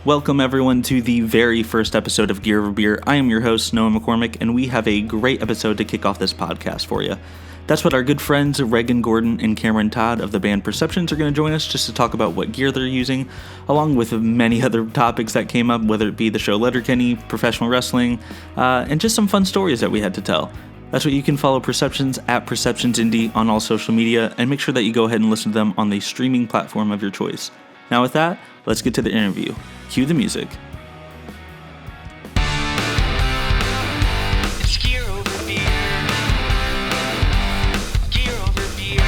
Welcome everyone to the very first episode of Gear Over Beer. I am your host, Noah McCormick, and we have a great episode to kick off this podcast for you. That's what our good friends Raegan, Gordon, and Cameron Todd of the band Perceptions are going to join us just to talk about what gear they're using, along with many other topics that came up, whether it be the show Letterkenny, professional wrestling, and just some fun stories that we had to tell. That's what you can follow Perceptions at Perceptions Indie on all social media, and make sure that you go ahead and listen to them on the streaming platform of your choice. Now with that, let's get to the interview. Cue the music. It's Gear Over Beer. Gear Over Beer.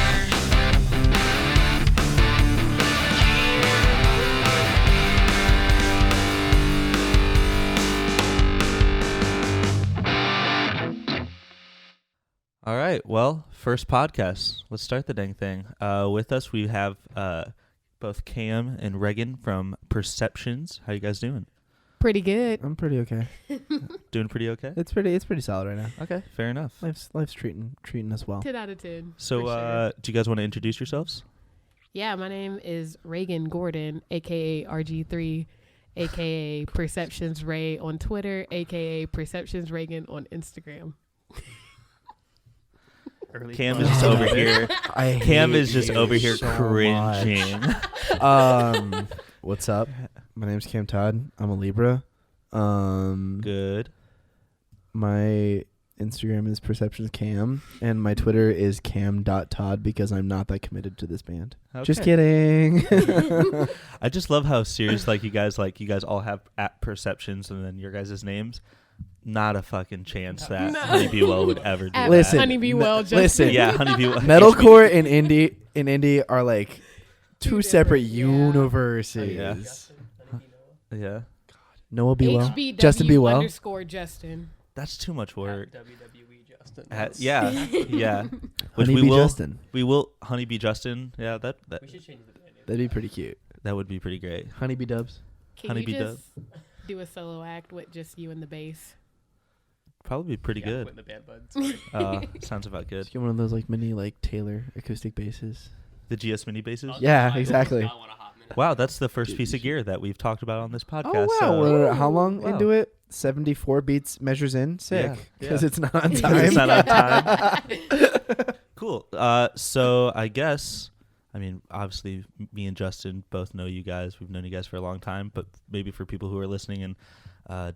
All right, well, first podcast. Let's start the dang thing. With us, we have both Cam and Raegan from Perceptions. How you guys doing? Pretty good. I'm pretty okay. Doing pretty okay? It's pretty solid right now. Okay, fair enough. Life's treating us well. 10 out of 10. So, for sure. do you guys want to introduce yourselves? Yeah, my name is Raegan Gordon, a.k.a. RG3, a.k.a. Perceptions Ray on Twitter, a.k.a. Perceptions Raegan on Instagram. Cam is just over here. Cam is just over here so cringing. What's up? My name's Cam Todd. I'm a Libra. Good. My Instagram is Perceptions Cam, and my Twitter is cam.todd because I'm not that committed to this band. Okay. Just kidding. I just love how serious you guys all have at Perceptions and then your guys' names. Not a fucking chance that Honeybee Well would ever do Listen, that. Honeybee Well, just listen. Yeah, Honeybee Well. Metalcore and indie are like two separate universes. Yeah. Noah B. Well. HBW Justin B. Well. _ Justin. That's too much work. WWE Justin. Yeah, yeah. Which Honeybee Justin. We will Honeybee Justin. Yeah, that We should change the band name. That'd be pretty cute. that would be pretty great. Honeybee Dubs. Can Honeybee you just do a solo act with just you and the bass? Probably be pretty Quitting good. the band, bud. Sorry. Sounds about good. Just get one of those like mini like Taylor acoustic basses. The GS mini basses. Yeah, exactly. Now I want a hot minute. Wow, that's the first piece of gear that we've talked about on this podcast. Oh wow! so- We're how long Wow. into it? 74 beats measures in. Sick. Yeah, Because yeah. it's not on Because time. it's not on time. Cool. So I guess, I mean, obviously, me and Justin both know you guys. We've known you guys for a long time, but maybe for people who are listening and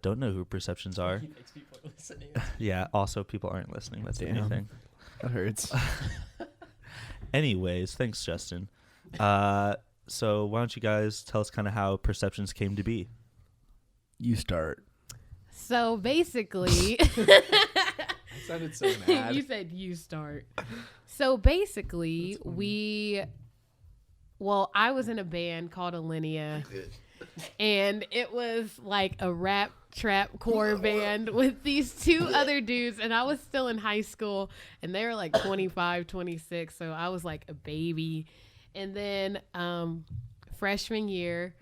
don't know who Perceptions are, He makes people listening. yeah. Also, people aren't listening. That's the only Damn. thing. That hurts. Anyways, thanks, Justin. So why don't you guys tell us kind of how Perceptions came to be? You start. So basically, Sounded so you said you start. So basically, I was in a band called Alinea, and it was like a rap trap core band with these two other dudes, and I was still in high school, and they were like 25, 26, so I was like a baby. And then freshman year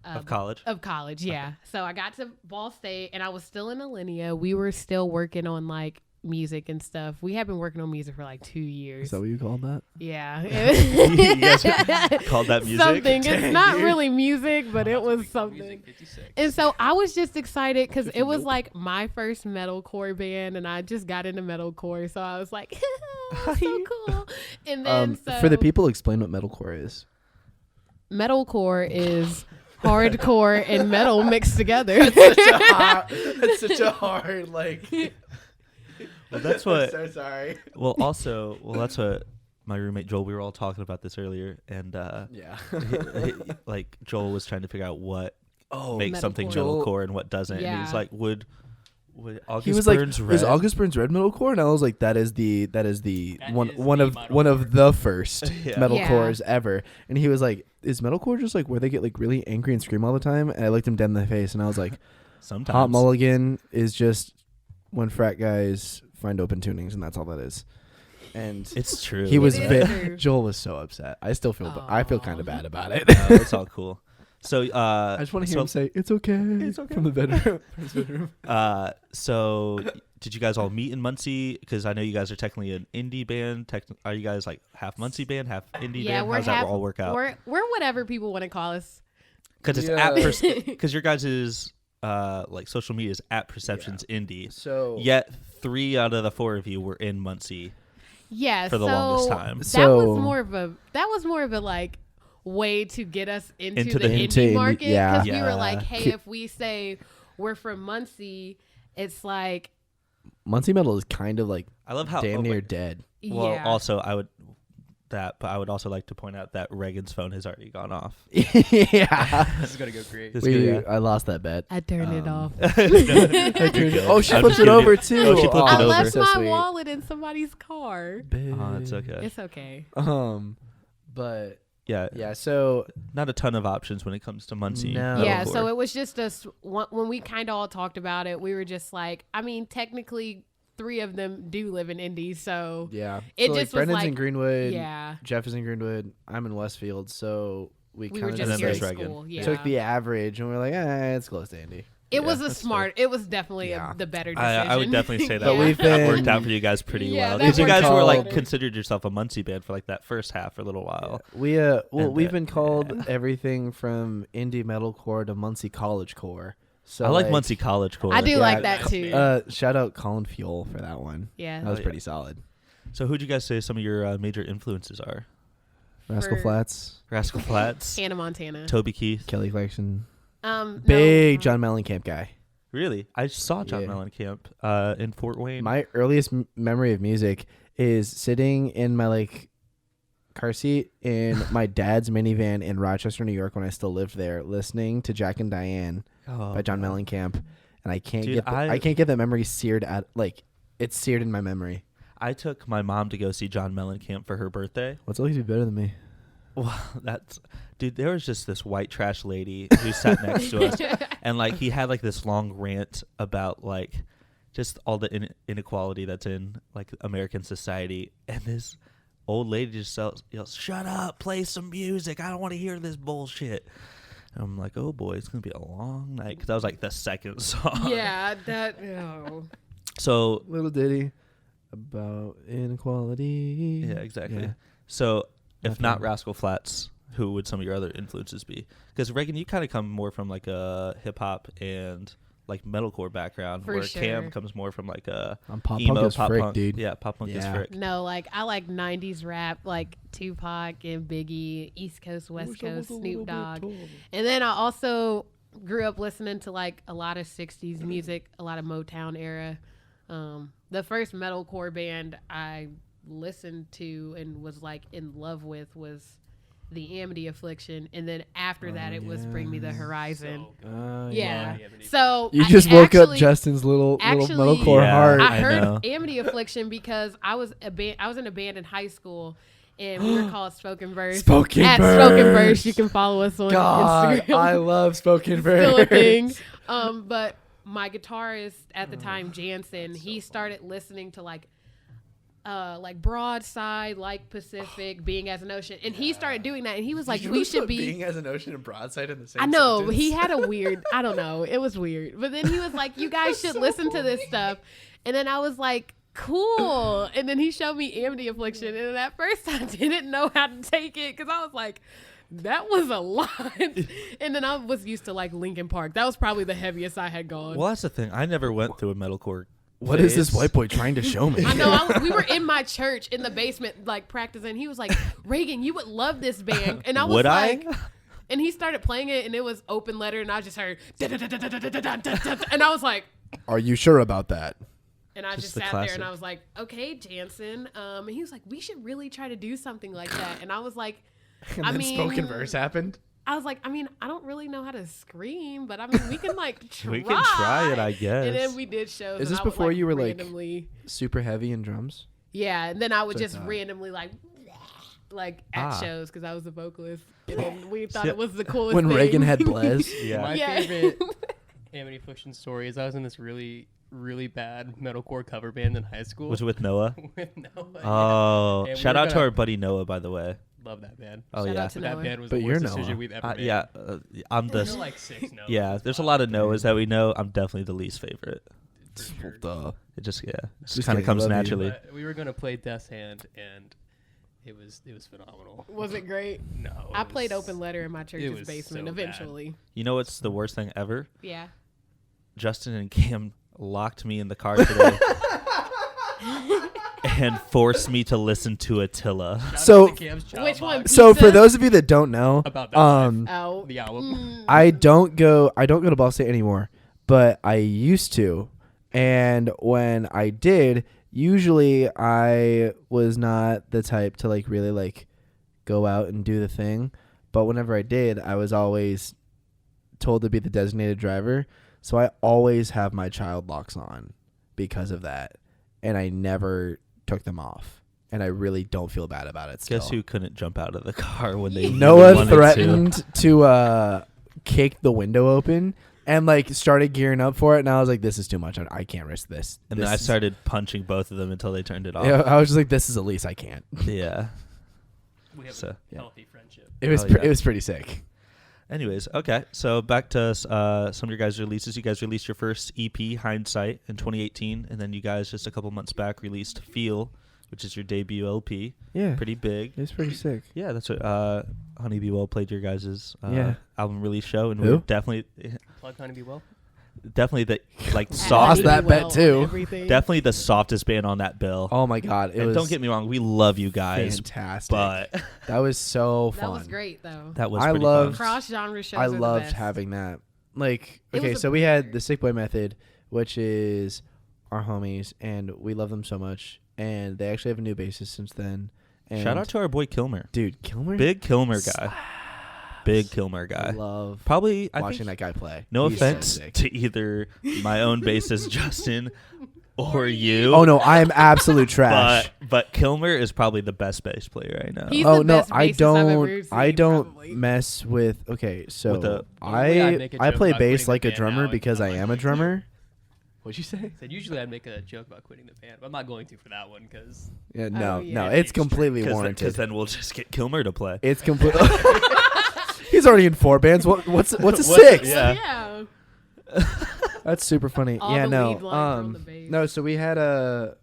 Of college? Of college, yeah. So I got to Ball State, and I was still in Alinea. We were still working on like music and stuff. We had been working on music for like 2 years. Is that what you called that? Yeah. You guys called that music? Something. It's Dang, not dude. really music, but it was something. Music 56. And so I was just excited because it was like my first metalcore band, and I just got into metalcore. So I was like, so cool. And then For the people, explain what metalcore is. metalcore is hardcore and metal mixed together. That's such a hard like. Well, that's what. So sorry. Well, that's what my roommate Joel. We were all talking about this earlier, and Yeah. like Joel was trying to figure out what Oh, makes something Metalcore. metalcore and what doesn't. And he was Yeah. like, would August He was like, Burns "Is Red? August Burns Red metalcore?" And I was like, "That is the That one is the one of the first Yeah. metalcores ever." And he was like, "Is metalcore just like where they get like really angry and scream all the time?" And I looked him dead in the face, and I was like, Sometimes. "Hot Mulligan is just when frat guys find open tunings, and that's all that is." And It's true. he was It is true. Joel was so upset. I still feel I feel kind of bad about it. No, it's all cool. So I just want to hear him say, "It's okay." It's okay. From the bedroom. From his bedroom. So did you guys all meet in Muncie? Because I know you guys are technically an indie band. Are you guys like half Muncie band, half indie Yeah, band? we're How does that half- all work out? We're whatever people want to call us. Because it's Yeah. because your guys' is like social media is at Perceptions Indie. So Yet 3 out of the 4 of you were in Muncie Yeah, for the so longest time. that So- was more of a like way to get us into the Into indie indie, market, yeah. we were like, Yeah. hey, if we say we're from Muncie, it's like, Muncie Metal is kind of like I love how damn oh, near wait. dead. Well, yeah. also but I would also like to point out that Reagan's phone has already gone off. Yeah. This is gonna go great. This guy- I lost that bet. I turned it off. Oh, she I'm flipped just it kidding. over too. Oh, she flipped I it over. left So my sweet. wallet in somebody's car. Oh, it's okay. It's okay. But Yeah, yeah. So not a ton of options when it comes to Muncie. No. Yeah, metalcore. so it was just us. When we kind of all talked about it, we were just like, I mean, technically 3 of them do live in Indy, so yeah, It so like just was Brendan's in like- Greenwood. yeah, Jeff is in Greenwood. I'm in Westfield. So we we kind were of just then here there's at Reagan. school. Yeah, took the average, and we're like, it's close to Indy. it Yeah, was a that's smart. It was definitely Yeah. the better decision. I would definitely say that But we've been- worked out for you guys pretty Yeah, well that because you worked guys out were like better. considered yourself a Muncie band for like that first half for a little while. We And we've the- been called yeah. everything from indie metalcore to Muncie college core. So I like Muncie College Core. I do Yeah, like that too. Shout out Colin Fuel for that one. yeah, That was yeah. pretty solid. So who'd you guys say some of your major influences are? Rascal For- Flats, Rascal Flatts, Hannah Montana. Toby Keith. Kelly Clarkson, No, big John Mellencamp guy. Really? I saw John Yeah. Mellencamp in Fort Wayne. My earliest memory of music is sitting in my like car seat in my dad's minivan in Rochester, New York, when I still lived there, listening to Jack and Diane by John Mellencamp, and I can't Dude, I can't get that memory seared at like it's seared in my memory. I took my mom to go see John Mellencamp for her birthday. What's always be better than me? Well, dude, there was just this white trash lady who sat next to us, and like he had like this long rant about like just all the inequality that's in like American society, and this old lady just yells, "Shut up, play some music. I don't want to hear this bullshit." And I'm like, oh boy, it's gonna be a long night, because that was like the second song. Yeah, that. Oh. So Little ditty about inequality. yeah, exactly. Yeah. So if not Nothing. Rascal Flatts, who would some of your other influences be? Because Reagan, you kind of come more from like a hip hop and like metalcore background, For where sure. Cam comes more from like a I'm pop emo punk as pop frick, punk, dude. Yeah, pop punk is Yeah. frick. No, like I like '90s rap, like Tupac and Biggie, East Coast, West Coast, Snoop Dogg, and then I also grew up listening to like a lot of '60s music, a lot of Motown era. The first metalcore band I listened to and was like in love with was the Amity Affliction, and then after that it was Bring Me the Horizon. Yeah. So You I just woke up actually- Justin's little actually- metalcore Yeah. heart. I I heard know. Amity Affliction because I was in a band in high school, and we were called Spoken Verse. Spoken At Verse. Spoken Verse, you can follow us on God, Instagram. I love spoken Still a verse. thing. But my guitarist at the time, Jansen, he started listening to like Broadside, like Pacific, Being as an Ocean, and he started doing that, and he was like, "We should be." Being as an ocean and broadside in the same. I know sentence. he had a weird. I don't know. It was weird, but then he was like, "You guys should listen to this stuff," and then I was like, "Cool." And then he showed me Amity Affliction, and at first I didn't know how to take it because I was like, "That was a lot." And then I was used to like Linkin Park. That was probably the heaviest I had gone. Well, that's the thing. I never went through a metalcore. What is this phase. white boy trying to show me? I know. We were in my church in the basement, like practicing. He was like, "Reagan, you would love this band," and I was Would I? like. And he started playing it, and it was Open Letter, and I just heard, and I was like, Are you sure about that? and I Just just the sat there, classic. and I was like, okay, Jansen. And he was like, we should really try to do something like that. And I was like, And I then mean, spoken verse happened. I was like, I mean, I don't really know how to scream, but I mean, we can like try. We can try it, I guess. And then we did shows. Is and this I would, before like, you were, like- randomly, Super heavy in drums. yeah, and then I would So I just thought. randomly like at shows because I was a vocalist, and then we thought See, it was the coolest When thing. Reagan had Blaze. Yeah. My Yeah. favorite Amity Affliction story is I was in this really, really bad metalcore cover band in high school. Was it with Noah? with Noah. Oh, And we shout were out to gonna- our buddy Noah, by the way. Love that band. Oh Shout yeah, out to That Noah. band was But the you're worst Noah. decision we've ever made. yeah. I'm the There are like 6 Noahs. yeah. There's a lot of Noahs that we know. I'm definitely the least favorite. For sure. Duh. It just Just kind of kidding, comes love you. naturally. But we were gonna play Death's Hand, and It was phenomenal. Was it great? No, I played open letter in my church's was basement so bad. eventually. You know what's the worst thing ever? Yeah. Justin and Cam locked me in the car today and forced me to listen to Attila. So- Which one? So for Pizza? those of you that don't know, About that Oh. the album. I don't go to Ball State anymore, but I used to. And when I did, usually I was not the type to like really like go out and do the thing. But whenever I did, I was always told to be the designated driver. So I always have my child locks on because of that. And I never took them off. And I really don't feel bad about it still. Guess who couldn't jump out of the car when they Noah wanted threatened to kick the window open and like started gearing up for it, and I was like, "This is too much. I can't risk this." And then I started punching both of them until they turned it off. Yeah, I was just like, "This is Elise. I can't." Yeah. We have So- a healthy friendship. It was Oh, yeah. it was pretty sick. Anyways, okay. So back to some of your guys' releases. You guys released your first EP, Hindsight, in 2018, and then you guys just a couple months back released Feel, which is your debut LP. Yeah, Pretty big. it was pretty sick. Yeah, that's what Honeybee Well played your guys' Yeah. album release show, and Who? we're definitely Plug Be Well. the like Lost soft, that bet, too. Everything. definitely the softest band on that bill. Oh my god, it and was don't get me wrong, we love you guys, fantastic. but that was so That fun. was great though. that was I pretty love- fun. Cross genre shows. I are the loved best. having that. Like, It okay, was a so we had premiere. the Sick Boy Method, which is our homies, and we love them so much. And they actually have a new bassist since then. And Shout out to our boy Kilmer, dude, Kilmer. big Kilmer guy, big Kilmer I guy. love Probably watching think, that guy play. No He's so offense sick. to either my own bassist Justin or you. Oh no, I am absolute trash. But Kilmer is probably the best bass player I know. He's Oh the no, best I bassist I've don't. ever I seen, don't probably. mess with. Okay, so With the- Usually I'd make a I joke play about bass quitting like the a band drummer now, because and I I'm am not a going to. drummer. What'd you say? Said usually I'd make a joke about quitting the band, but I'm not going to for that one because Yeah, no, yeah. no, it's completely Because warranted. then we'll just get Kilmer to play. It's completely. He's already in 4 bands. What's a What's- 6? yeah. Yeah. That's super funny. All yeah, the no. lead lines are on the bass. No, so we had the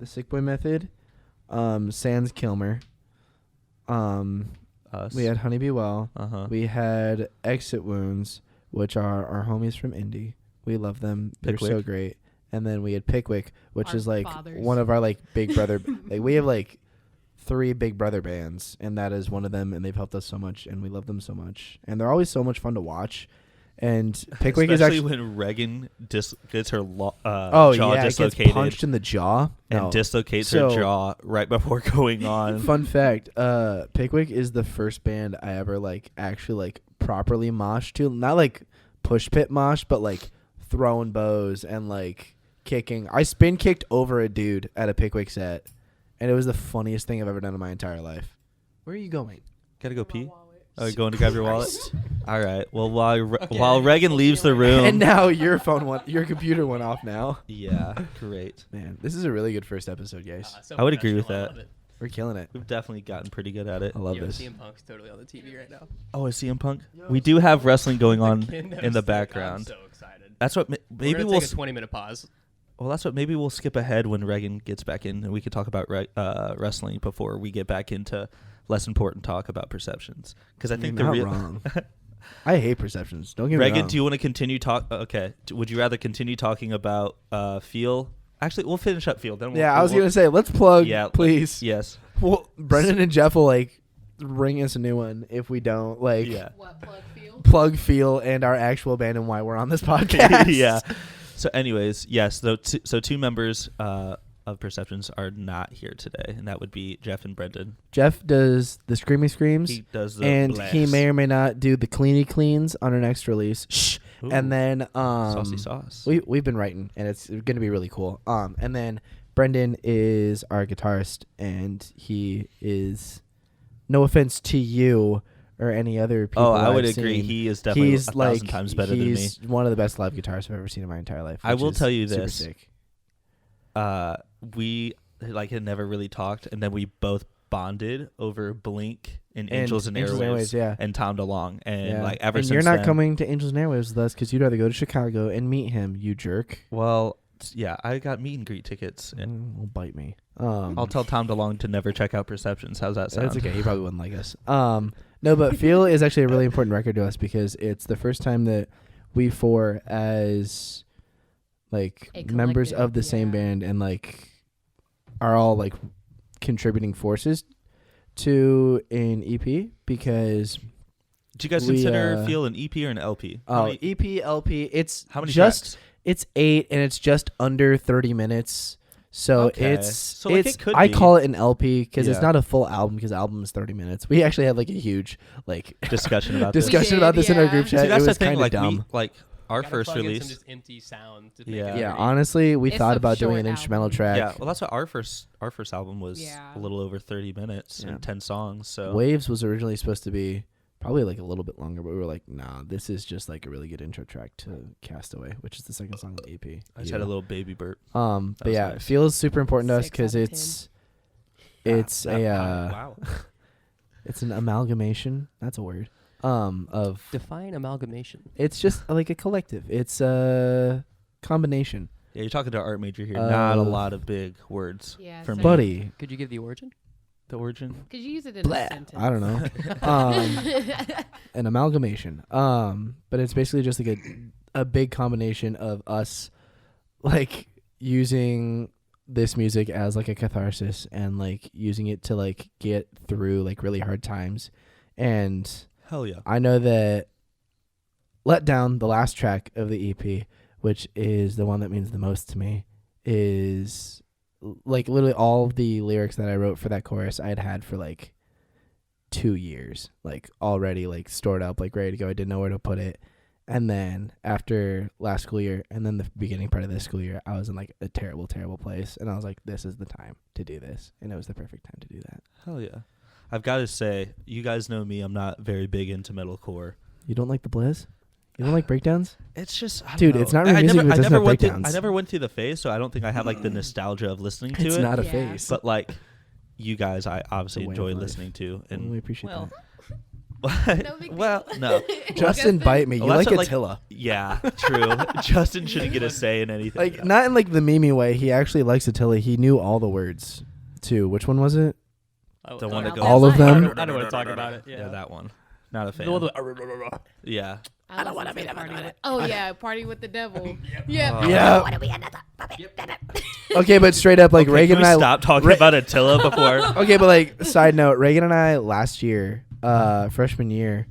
Sick Boy Method, Sans Kilmer. Us. We had Honeybee Well. Uh-huh. We had Exit Wounds, which are our homies from Indy. We love them. They're so Pickwick. great. And then we had Pickwick, which Our is like fathers. one of our like big brother. Like we have like 3 big brother bands, and that is one of them. And they've helped us so much, and we love them so much. And they're always so much fun to watch. And Pickwick Especially is actually when Reagan gets her oh jaw yeah, it gets dislocated punched in the jaw and No. dislocates her So- jaw right before going on. Fun fact, Pickwick is the first band I ever like actually like properly moshed to. Not like push pit mosh, but like throwing bows and like kicking. I spin kicked over a dude at a Pickwick set, and it was the funniest thing I've ever done in my entire life. Where are you going? Gotta go pee. Oh, you going to grab your wallet? Christ. All right. Well, while Okay, while Reagan we'll leaves see the you later. room. And now your computer went off now. Yeah, great. Man, this is a really good first episode, guys. So I would agree with professional, I that. love it. We're killing it. We've definitely gotten pretty good at it. I love Yo, this. CM Punk's totally on the TV right now. Oh, is CM Punk? We do have wrestling going on Kid knows in the sick. background. I'm so excited. That's what We're maybe gonna we'll. take a 20-minute pause. Well, that's what maybe we'll skip ahead when Reagan gets back in, and we could talk about wrestling before we get back into less important talk about perceptions. Because I think the You're not real wrong. I hate perceptions. Don't get me Reagan, wrong. do you want to continue talk? Okay, would you rather continue talking about Feel? Actually, we'll finish up Feel. Then we'll, Yeah, I was we'll- gonna say let's plug, Yeah, please. Yes. Well, Brendan and Jeff will like ring us a new one if we don't like Yeah. What plug feel? plug Feel and our actual band and why we're on this podcast. Yeah. So, anyways, yes. So 2 members of Perceptions are not here today, and that would be Jeff and Brendan. Jeff does the screamy screams, He does the and blast. he may or may not do the cleany cleans on our next release. Shh. Ooh, And then saucy sauce. we've been writing, and it's gonna be really cool. And then Brendan is our guitarist, and he is, no offense to you or any other people. Oh, I would I've agree. seen, He is definitely he's 1,000 times better than me. He's one of the best live guitarists I've ever seen in my entire life. I which will is tell you super this. sick. We had never really talked, and then we both bonded over Blink and And Angels and Angels and Airwaves, Airwaves, yeah. and Tom DeLonge, and Yeah. ever and since you're not then- coming to Angels and Airwaves with us because you'd rather go to Chicago and meet him, you jerk. Well, Yeah, I got meet and greet tickets, and Will bite me. I'll tell Tom DeLonge to never check out Perceptions. How's that sound? That's okay. He probably wouldn't like us. No, but Feel is actually a really important record to us because it's the first time that we four, as like A members collective, of the same yeah. band, and like are all like contributing forces to an EP because Do you guys we, consider Feel an EP or an LP? EP, LP. It's How many just tracks? it's 8 and it's just under 30 minutes. So Okay. it's So, like, it's it could I be. call it an LP because it's Yeah. not a full album because album is 30 minutes. We actually had like a huge like Discussion about this. discussion did, about this in our yeah. group See, chat. It that's the was thing. kind of Like dumb. our Gotta first plug in release. some just empty sound to Yeah. make it Yeah, pretty. honestly, we It's thought a about doing short an instrumental album. track. Yeah, well, that's what our first album was. Yeah. A little over 30 minutes Yeah. and 10 songs. So Waves was originally supposed to be probably like a little bit longer, but we were like, nah, this is just like a really good intro track to Castaway, which is the second song of the EP. I just had a little baby burp. But was yeah, nice. it feels super important to us 6 because out of it's a wow. it's an amalgamation. That's a word. Of Define amalgamation. it's just like a collective. It's a combination. Yeah, you're talking to an art major here. Not a Of- lot of big words Yeah, for so me. Buddy, Could you give the origin? The origin. Could you use it in Blah. a sentence? I don't know. An amalgamation. But it's basically just like a big combination of us like using this music as like a catharsis and like using it to like get through like really hard times. And Hell yeah. I know that Let Down, the last track of the EP, which is the one that means the most to me, is like literally all of the lyrics that I wrote for that chorus I had for like 2 years, like already like stored up, like ready to go. I didn't know where to put it. And then after last school year and then the beginning part of this school year, I was in like a terrible, terrible place. And I was like, this is the time to do this. And it was the perfect time to do that. Hell yeah. I've got to say, you guys know me. I'm not very big into metalcore. You don't like the blizz? You don't like breakdowns? It's just, I don't Dude, know. it's not real music if it doesn't have went breakdowns. I never went through the phase, so I don't think I have like the nostalgia of listening to It's it. not a Yeah. face. But like, you guys, I obviously It's a way enjoy of life. listening to. And we And appreciate Well, that. No big well, deal. no, Justin, bite me. You Well, like that's what, Attila. yeah, true. Justin shouldn't get a say in anything. Like, not in like the Mimi way. He actually likes Attila. He knew all the words, too. Which one was it? The one that All goes All of them? I don't want to talk about it. Yeah, Yeah. that one. Not a fan. The one that- Yeah. I don't want to be party with. Oh yeah, party with the devil. Yeah. Oh. Yeah. Okay, but straight up, like Okay, Reagan can we and I. stop talking Ra- about Attila before. Okay, but like side note, Reagan and I last year, freshman year,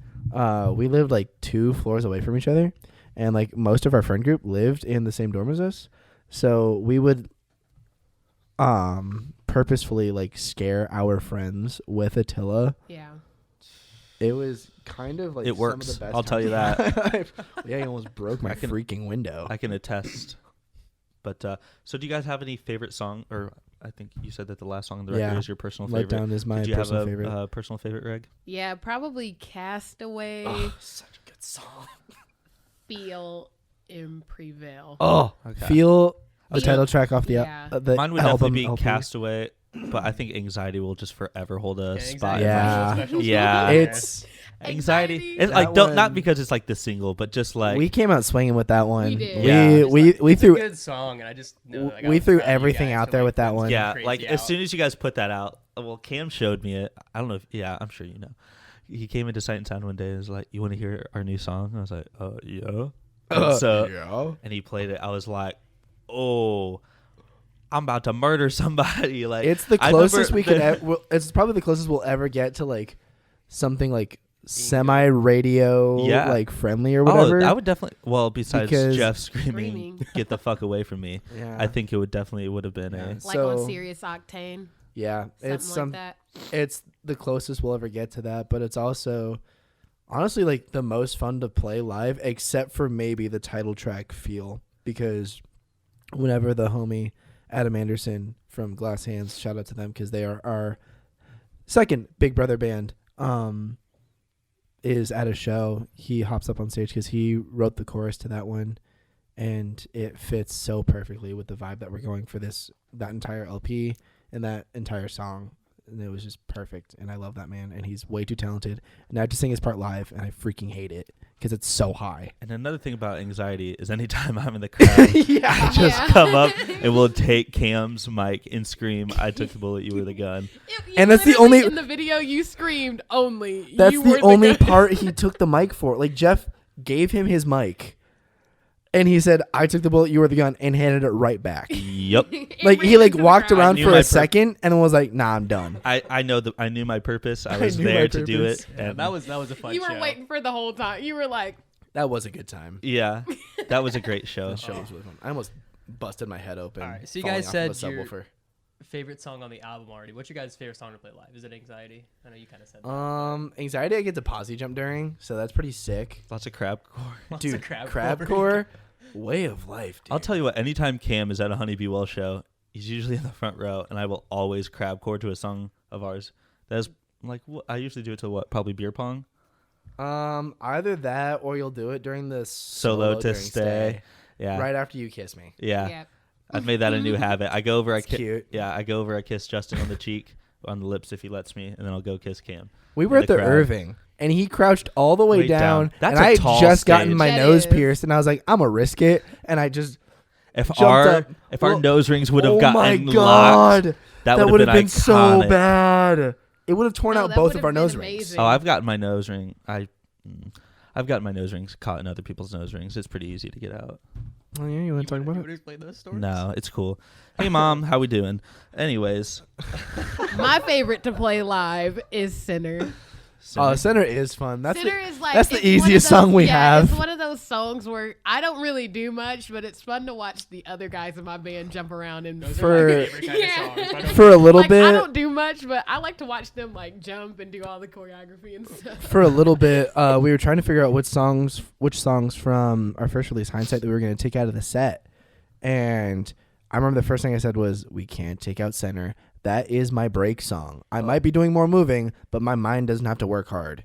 we lived like 2 floors away from each other, and like most of our friend group lived in the same dorm as us. So we would purposefully like scare our friends with Attila. Yeah. It was kind of like It some works. Of the best I'll tell you times. Yeah, he almost broke my I can- freaking window. I can attest. But so do you guys have any favorite song? Or I think you said that the last song on the record Yeah. is your personal Let favorite. Down is my Did you personal have a favorite. personal favorite, Reg? Yeah, probably Castaway, Such a good song. Feel, and Prevail. Oh, Okay. Feel the Feel- title track off the, yeah. the Mine would album definitely be LP. Castaway, but I think Anxiety will just forever hold a Yeah, spot. Anxiety in my Yeah. heart. Special Yeah. spot. It's Anxiety. Anxiety. It's That like don't not one- because it's like the single, but just like we came out swinging with that one. We did. Yeah. We It's threw a good song, and I just know that, like, I we was threw proud of you everything guys out to, there like, with that bring one. something yeah, crazy like as out. soon as you guys put that out, well, Cam showed me it. I don't know if I'm sure you know. He came into Sight and Sound one day and was like, "You want to hear our new song?" I was like, yeah." And so and he played it. I was like, "Oh, I'm about to murder somebody!" Like It's the I remember closest we could. the- It's probably the closest we'll ever get to like something like semi-radio, Yeah. like friendly or whatever. Oh, I would definitely. Well, besides Because- Jeff screaming, Screaming. "Get the fuck away from me!" Yeah. I think it would have been Yeah. a. Like So- on Serious Octane, Yeah, something it's like that. It's the closest we'll ever get to that, but it's also honestly like the most fun to play live, except for maybe the title track Feel, because whenever the homie Adam Anderson from Glass Hands, shout out to them because they are our second Big Brother band, is at a show, he hops up on stage because he wrote the chorus to that one, and it fits so perfectly with the vibe that we're going for that entire LP and that entire song. And it was just perfect, and I love that man, and he's way too talented. And I have to sing his part live, and I freaking hate it because it's so high. And another thing about anxiety is anytime I'm in the crowd, I just come up and will take Cam's mic and scream, "I took the bullet, you were the gun." And that's the only in the video you screamed only. That's you were the only gun. part he took the mic for. Like Jeff gave him his mic, and he said, "I took the bullet, you were the gun," and handed it right back. Yep. Like he like walked around knew for my a second and was like, "Nah, I'm done." I knew my purpose. I I was knew my there to do purpose. it. Yeah, And that was a fun You show. were waiting for the whole time. You were like, That was a good time. yeah, that was a great show. The show was really fun. I almost busted my head open. All right, so you falling guys off of a said your- subwoofer. Favorite song on the album already. What's your guys' favorite song to play live? Is it Anxiety? I know you kind of said that. Anxiety. I get to posse jump during, so that's pretty sick. Lots of crab core. Lots Dude, of crabcore, way of life. Dude. I'll tell you what. Anytime Cam is at a Honeybee Well show, he's usually in the front row, and I will always crab core to a song of ours. That's like I usually do it to probably beer pong. Either that or you'll do it during the Solo to during stay. Yeah. right after you kiss me. Yeah. yeah. I've made that a new habit. I go over. It's cute. Yeah, I go over. I kiss Justin on the cheek, on the lips if he lets me, and then I'll go kiss Cam. We were in at the crowd. Irving, and he crouched all the way Way down. down. That's and a I had tall just gotten stage. my That nose is. pierced, and I was like, I'm gonna risk it, and I just If jumped our up. if our Well, nose rings would have oh gotten my locked, god, that would would have been so iconic. bad. It would have torn No, out that both would of our have been nose rings. amazing. Oh, I've gotten my nose ring. I've gotten my nose rings caught in other people's nose rings. It's pretty easy to get out. Oh yeah, you want to talk about You it? would explain those stories? No, it's cool. Hey, Mom, how we doing? Anyways, My favorite to play live is Sinner. Oh, Center is fun. That's Sinner is like that's the it's one of easiest those- song we yeah, have. It's one of those songs where I don't really do much, but it's fun to watch the other guys in my band jump around and Those For- are my favorite kind Yeah. of songs. I don't for a little like, bit. I don't do much, but I like to watch them like jump and do all the choreography and stuff. For a little bit, we were trying to figure out which songs from our first release, Hindsight, that we were going to take out of the set. And I remember the first thing I said was, we can't take out Center. That is my break song. I might be doing more moving, but my mind doesn't have to work hard.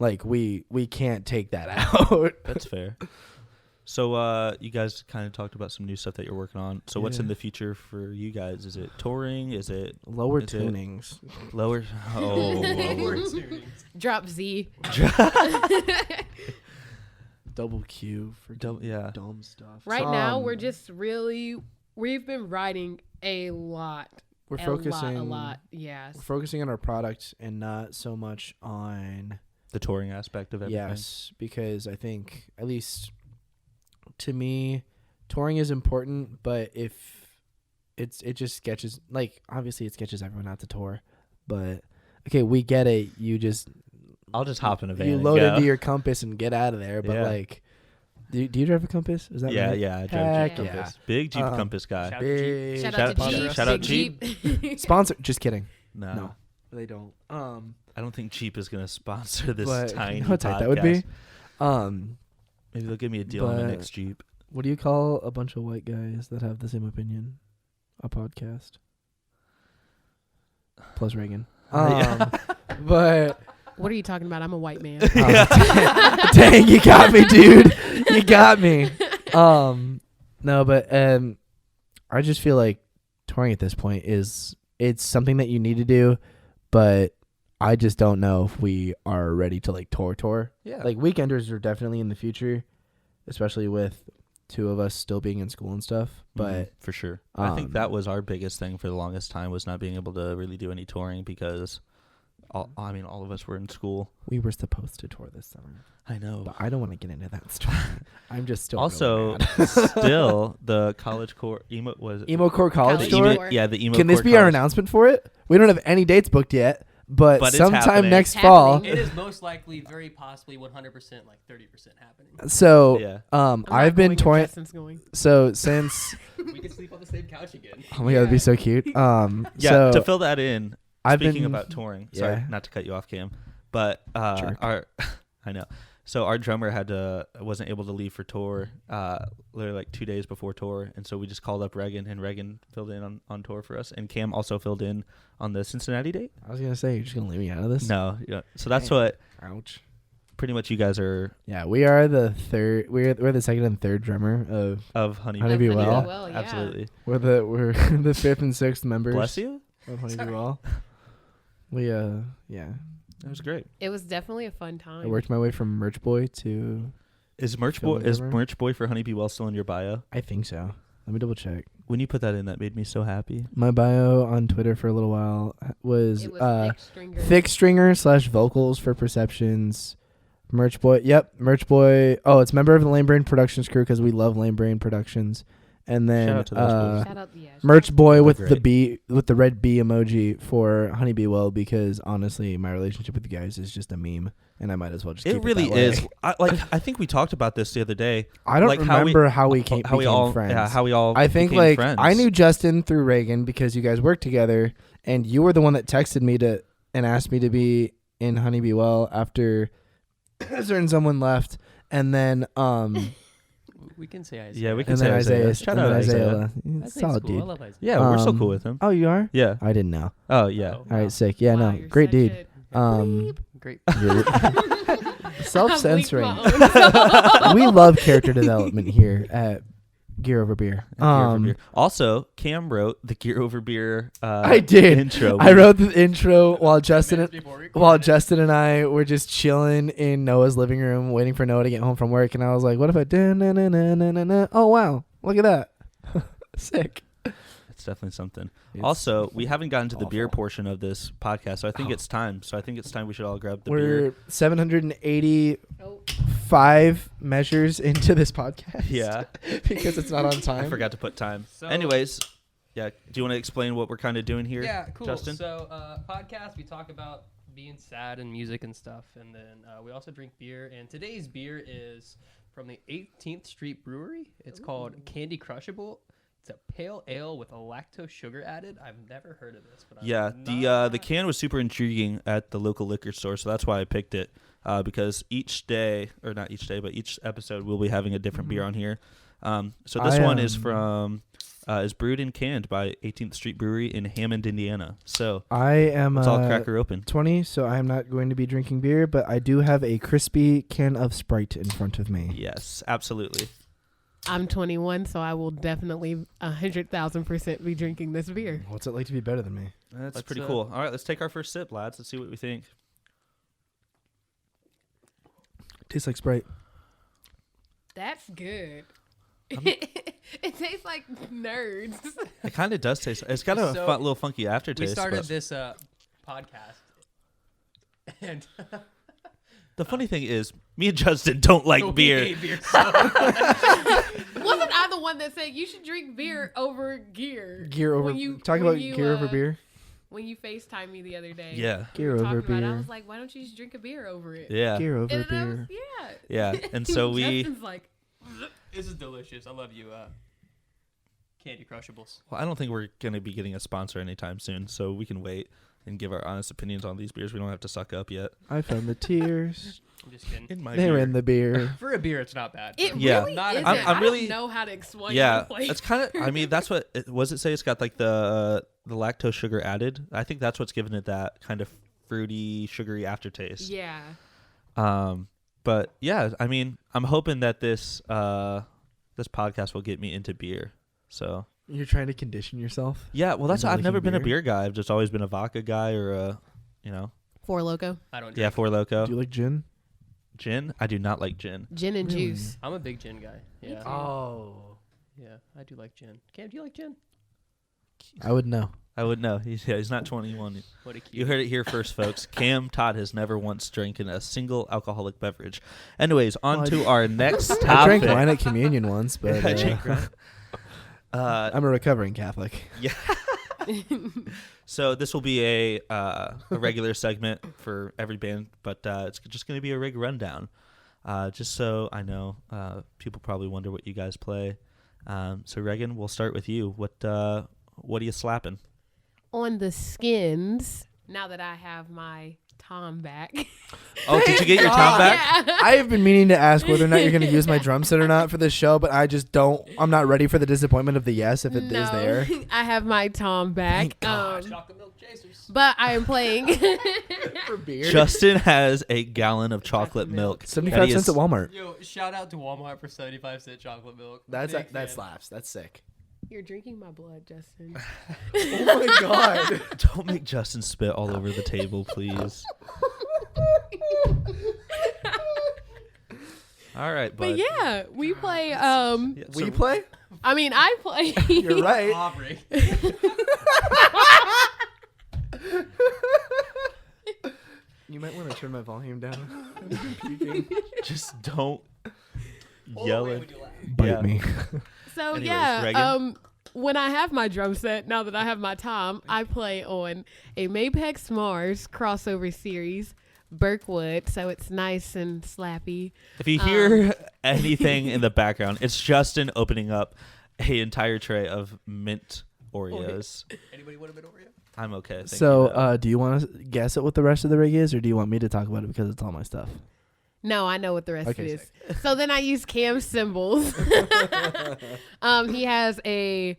Like, we can't take that out. that's fair. So, you guys kind of talked about some new stuff that you're working on. So, what's Yeah. in the future for you guys? Is it touring? Is it Lower Is it- tunings. lower? Oh, Lower tunings. Drop Z. Double Q for yeah. dumb stuff. Right now, Um, we've been writing a lot. We're a focusing lot, a lot. Yes. We're focusing on our product and not so much on The touring aspect of everything. yes, because I think, at least to me, touring is important, but if it just sketches, like, obviously it sketches everyone out to tour, but okay, we get it. You just I'll just hop in a van. you and load go. into your Compass and get out of there, but Yeah. like, do you drive a Compass? Is that Yeah, right? yeah. I drive Heck Jeep yeah. Compass. Big Jeep Compass guy. Shout- Big Shout Shout- out to shout- Jeep. shout out Big Jeep. sponsor. Just kidding. No, No, they don't. I don't think Jeep is gonna sponsor this But tiny you know how tight podcast. that would be. Maybe they'll give me a deal on the but- next Jeep. What do you call a bunch of white guys that have the same opinion? A podcast. Plus Raegan. But What are you talking about? I'm a white man. dang, you got me, dude. You got me. No, but I just feel like touring at this point it's something that you need to do, but I just don't know if we are ready to like tour. Yeah. Like weekenders are definitely in the future, especially with two of us still being in school and stuff. But for sure, I think um, that was our biggest thing for the longest time was not being able to really do any touring because, all of us were in school. we were supposed to tour this summer. I know. But I don't want to get into that story. I'm just still Also, really mad. still the college core emo was Emo Core College College Tour. Tour. yeah, the emo. Can this core be our college- announcement for it? We don't have any dates booked yet, but But it's sometime happening. next It's fall. happening. It is most likely, very possibly, 100%, like 30% happening. So, Yeah. I'm not I've been going if touring. Justin's going. So since We can sleep on the same couch again. oh my god, that'd be so cute. Yeah, So to fill that in. I've Speaking been about touring, sorry, yeah. not to cut you off, Cam, but Jerk. our I know. So our drummer wasn't able to leave for tour, literally like 2 days before tour, and so we just called up Raegan, and Raegan filled in on tour for us, and Cam also filled in on the Cincinnati date. I was gonna say you're just gonna leave me out of this. No, yeah. So that's Dang. what Ouch. pretty much you guys are Yeah, we are the third. We're the second and third drummer of Honey. Honey Bee Honey Well. Bee Well, yeah. Absolutely. we're the fifth and sixth members Bless you. of Honey Bee Well. We yeah. It was great. It was definitely a fun time. I worked my way from merch boy to. Is merch boy for Honeybee Well still in your bio? I think so. Let me double check. When you put that in, that made me so happy. My bio on Twitter for a little while was, It was thick stringer / vocals for Perceptions. Merch boy. Yep. Merch boy. Oh, it's member of the Lame Brain Productions crew because we love Lame Brain Productions. And then Shout out to those boys. Shout out, merch boy with Great. the B with the red B emoji for Honeybee Well because honestly my relationship with you guys is just a meme and I might as well just keep It really that way. is. I think we talked about this the other day. I don't like remember how we became friends. Yeah, how we all. I think became like friends. I knew Justin through Raegan because you guys worked together and you were the one that texted me and asked me to be in Honeybee Well after a certain someone left and then We can say Isaiah. Yeah, we can and say then Isaiah. Shout out out Isaiah. Isaiah's Solid cool. I dude. love Isaiah. Yeah, we're still cool with him. Oh, you are? Yeah. I didn't know. Oh yeah. Oh, All right, sick. Yeah, Wow, no, you're great such dude. Great. Self-censoring. I bleeped my own We love character development here at Gear Over Beer. Gear Over Beer. Also, Cam wrote the Gear Over Beer. I did. Intro. I wrote the intro while Justin Minutes before recording. while Justin and I were just chilling in Noah's living room, waiting for Noah to get home from work, and I was like, "What if I do na na na na na na? Oh wow, look at that, sick." It's definitely something. It's Also, we haven't gotten to the beer awful. portion of this podcast, so I think it's time. So I think it's time we should all grab the We're beer. 785 Oh, measures into this podcast. Yeah. because it's not on time. I forgot to put time. So- Anyways, yeah. Do you want to explain what we're kind of doing here? Yeah, cool. Justin? So, podcast, we talk about being sad and music and stuff, and then we also drink beer. And today's beer is from the 18th Street Brewery. It's called Candy Crushable. It's a pale ale with a lactose sugar added. I've never heard of this, but Yeah, the can was super intriguing at the local liquor store, so that's why I picked it. Because each day, or not each day, but each episode, we'll be having a different beer on here. So this one is from is brewed and canned by 18th Street Brewery in Hammond, Indiana. So I am it's all cracker open. 20, so I am not going to be drinking beer, but I do have a crispy can of Sprite in front of me. Yes, absolutely. I'm 21, so I will definitely 100,000% be drinking this beer. What's it like to be better than me? That's Let's, pretty cool. All right, let's take our first sip, lads. Let's see what we think. Tastes like Sprite. That's good. It tastes like nerds. It kind of does taste. It's got a So, little funky aftertaste. we started but this podcast, and the funny thing is, me and Justin don't like we beer. hate beer so Wasn't I the one that said you should drink beer over gear? Gear over. Talk about gear over beer. When you FaceTimed me the other day. Yeah, Gear we were over talking about it, I beer. was like, why don't you just drink a beer over it? yeah, Gear over And I beer. was, yeah. yeah. And so we. Justin's like, this is delicious. I love you, Candy Crushables. Well, I don't think we're gonna be getting a sponsor anytime soon, so we can wait and give our honest opinions on these beers. We don't have to suck up yet. I found the tears. I'm just kidding. In my They're beer. in the beer. For a beer, it's not bad. it Yeah. really Not a isn't. beer. I'm I really- don't know how to explain Yeah, the flavor. it's kind of. I mean, that's what. Was it say? It's got like the lactose sugar added. I think that's what's giving it that kind of fruity, sugary aftertaste. Yeah. But yeah, I mean, I'm hoping that this podcast will get me into beer. So You're trying to condition yourself. yeah, well, that's Into I've never liking been a beer? beer guy. I've just always been a vodka guy or a, Four Loko. I don't drink. yeah, Four Loko. Do you like gin? Gin? I do not like gin. Gin and Really? juice. I'm a big gin guy. Yeah. too. Oh. Yeah, I do like gin. Cam, do you like gin? I would know. I would know. He's not 21. What a cute. You heard it here first, folks. Cam Todd has never once drinking a single alcoholic beverage. Anyways, on to our next topic. I drank wine at communion once, but I drank wine. I'm a recovering Catholic. Yeah. So this will be a regular segment for every band, but it's just going to be a rig rundown. Just so I know, people probably wonder what you guys play. So Raegan, we'll start with you. What are you slapping? On the skins, now that I have my Tom back. Oh, did you get your Tom back? Yeah. I have been meaning to ask whether or not you're going to use my drum set or not for this show, but I just don't. I'm not ready for the disappointment of the yes if it is No, there. I have my Tom back. Chocolate milk chasers. But I am playing. For beer. Justin has a gallon of chocolate milk. 75 cents at Walmart. Yo, shout out to Walmart for 75-cent chocolate milk. That Big fan. slaps. That's sick. You're drinking my blood, Justin. Oh my god. Don't make Justin spit all over the table, please. All right, But bud. yeah, we play. Yeah, We so- play? I mean, I play. You're right. Aubrey. You might want to turn my volume down. Just don't yell it. Bite Yeah. me. So Anyways, yeah, Raegan? when I have my drum set, now that I have my time, I play on a Mapex Mars crossover series, Birkwood. So it's nice and slappy. If you hear anything in the background, it's Justin opening up an entire tray of mint Oreos. Anybody want a bit Oreo? I'm okay. Thank So, you, though. do you want to guess at what the rest of the rig is, or do you want me to talk about it because it's all my stuff? No, I know what the rest Okay, is. So then I use Cam's cymbals. He has a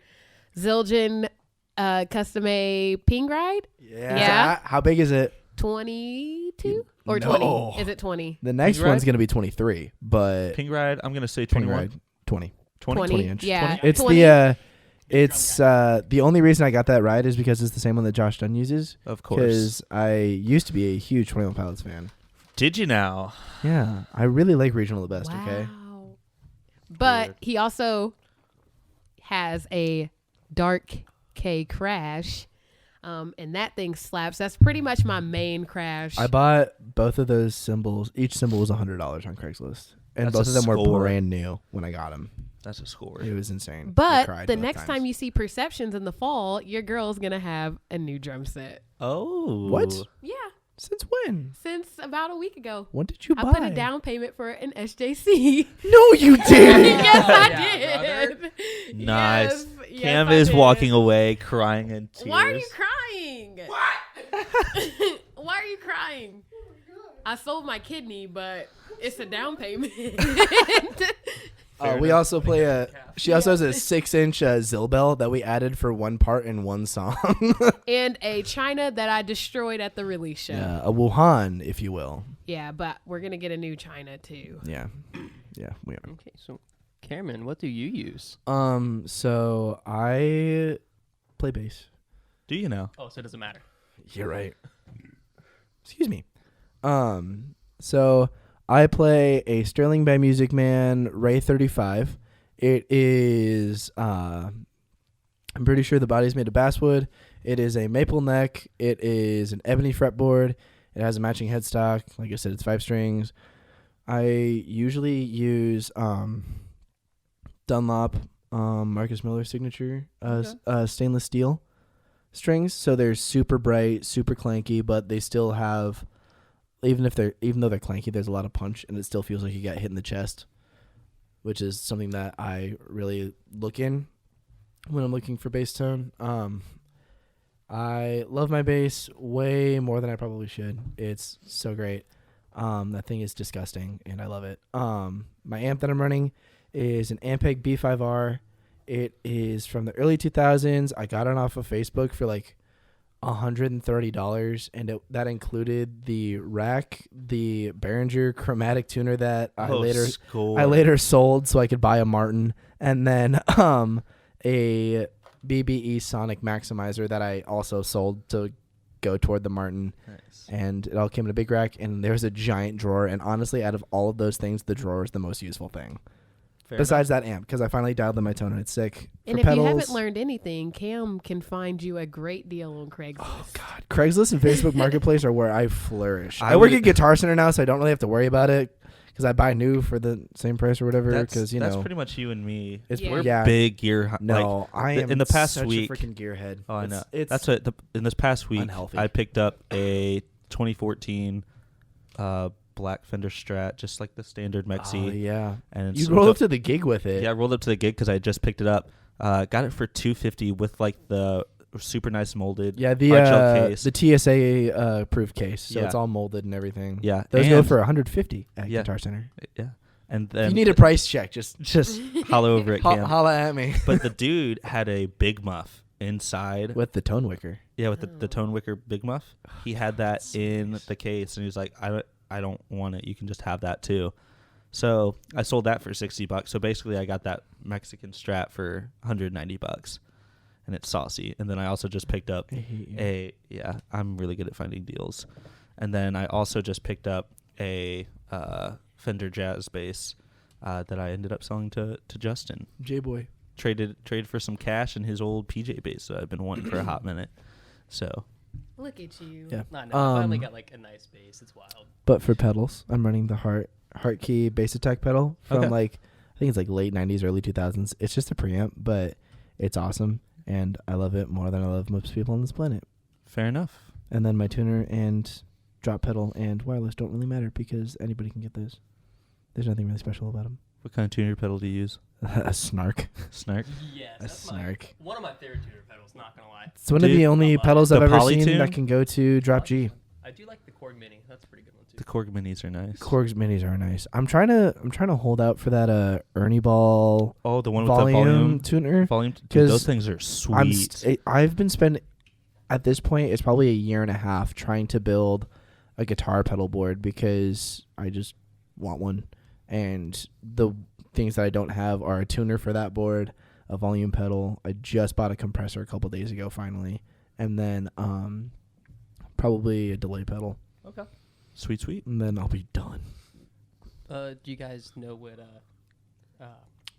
Zildjian custom A ping ride. Yeah. How big is it? 22 or No. 20? Is it 20? The next Ping one's ride? going to be 23, but Ping ride, I'm going to say ping 21. ride 20. 20 inch. Yeah. 20? It's 20. the only reason I got that ride is because it's the same one that Josh Dunn uses. Of course. Because I used to be a huge 21 Pilots fan. Did you now? Yeah, I really like Regional the best. Wow. Okay. But Weird. he also has a Dark K Crash. And that thing slaps. That's pretty much my main Crash. I bought both of those cymbals. Each cymbal was $100 on Craigslist, and That's both a of them were score. brand new when I got them. That's a score. It was insane. I But cried the both next times. time you see Perceptions in the fall, your girl's going to have a new drum set. Oh. What? Yeah. Since when? Since about a week ago. What did you I buy? put a down payment for an SJC. No, you didn't. Yes, I Yeah, did. Nice. Yes, Cam I is did. walking away crying in tears. Why are you crying? What? Why are you crying? I sold my kidney, but it's a down payment. We also play a. She also has a 6-inch Zilbel that we added for one part in one song. And a China that I destroyed at the release show. Yeah, a Wuhan, if you will. Yeah, but we're going to get a new China too. Yeah, yeah, we are. Okay, so Cameron, what do you use? So I play bass. Do you know? Oh, so it doesn't matter. You're right. Excuse me. So I play a Sterling by Music Man Ray 35. It is I'm pretty sure the body's made of basswood. It is a maple neck. It is an ebony fretboard. It has a matching headstock. Like I said, it's 5 strings. I usually use Dunlop Marcus Miller signature stainless steel strings. So they're super bright, super clanky, but they still have even though they're clanky, there's a lot of punch, and it still feels like you got hit in the chest, which is something that I really look in when I'm looking for bass tone. I love my bass way more than I probably should. It's so great. That thing is disgusting, and I love it. My amp that I'm running is an Ampeg B5R. It is from the early 2000s. I got it off of Facebook for like $130, and that included the rack, the Behringer chromatic tuner that I later sold so I could buy a Martin, and then a BBE Sonic Maximizer that I also sold to go toward the Martin. Nice. And it all came in a big rack, and there's a giant drawer, and honestly, out of all of those things, the drawer is the most useful thing. Fair Besides that amp, because I finally dialed in my tone and it's sick. And For if pedals, you haven't learned anything, Cam can find you a great deal on Craigslist. Oh God, Craigslist and Facebook Marketplace are where I flourish. I I work would- at Guitar Center now, so I don't really have to worry about it because I buy new for the same price or whatever. That's Because that's pretty much you and me. it's Yeah. We're yeah. big gear. No, I am in the past such week. a freaking gearhead. Oh, I know. It's That's what in this past week unhealthy. I picked up a 2014 black Fender Strat, just like the standard Mexi. Oh yeah, And you so roll up to the gig with it. Yeah, I rolled up to the gig because I just picked it up. Got it for $250 with like the super nice molded Yeah, hard-shell case. the TSA approved case, so Yeah. it's all molded and everything. Yeah, those go and- for $150 at Yeah. Guitar Center. Yeah, and If then you need a price check, just holler over at Cam. holla at me But the dude had a big muff inside. with the tone wicker. Yeah, with the tone wicker big muff. He had that in the case, and he was like, I don't want it. You can just have that too. So I sold that for $60. So basically, I got that Mexican Strat for $190, and it's saucy. And then I also just picked up I'm really good at finding deals. And then I also just picked up a Fender Jazz bass that I ended up selling to Justin. J-Boy. Traded for some cash and his old PJ bass that I've been wanting for a hot minute. So Look at you. Yeah. I finally got like a nice bass. It's wild. But for pedals, I'm running the Heart Key bass attack pedal from I think it's like late 90s, early 2000s. It's just a preamp, but it's awesome. And I love it more than I love most people on this planet. fair enough. And then my tuner and drop pedal and wireless don't really matter because anybody can get those. There's nothing really special about them. What kind of tuner pedal do you use? A snark. Snark? Yes, A that's snark. one of my favorite tuner pedals, not going to lie. It's one of the only pedals I've The ever seen Polytune? that can go to drop G. I do like the Korg Mini. That's a pretty good one, too. The Korg Minis are nice. Korg's minis are nice. I'm trying to hold out for that Ernie Ball Oh, the one with volume, the volume tuner. Dude, 'Cause those things are sweet. I've been spending at this point it's probably a year and a half trying to build a guitar pedal board because I just want one, and the things that I don't have are a tuner for that board, a volume pedal. I just bought a compressor a couple days ago finally, and then probably a delay pedal, Okay. Sweet. and then I'll be done. Do you guys know what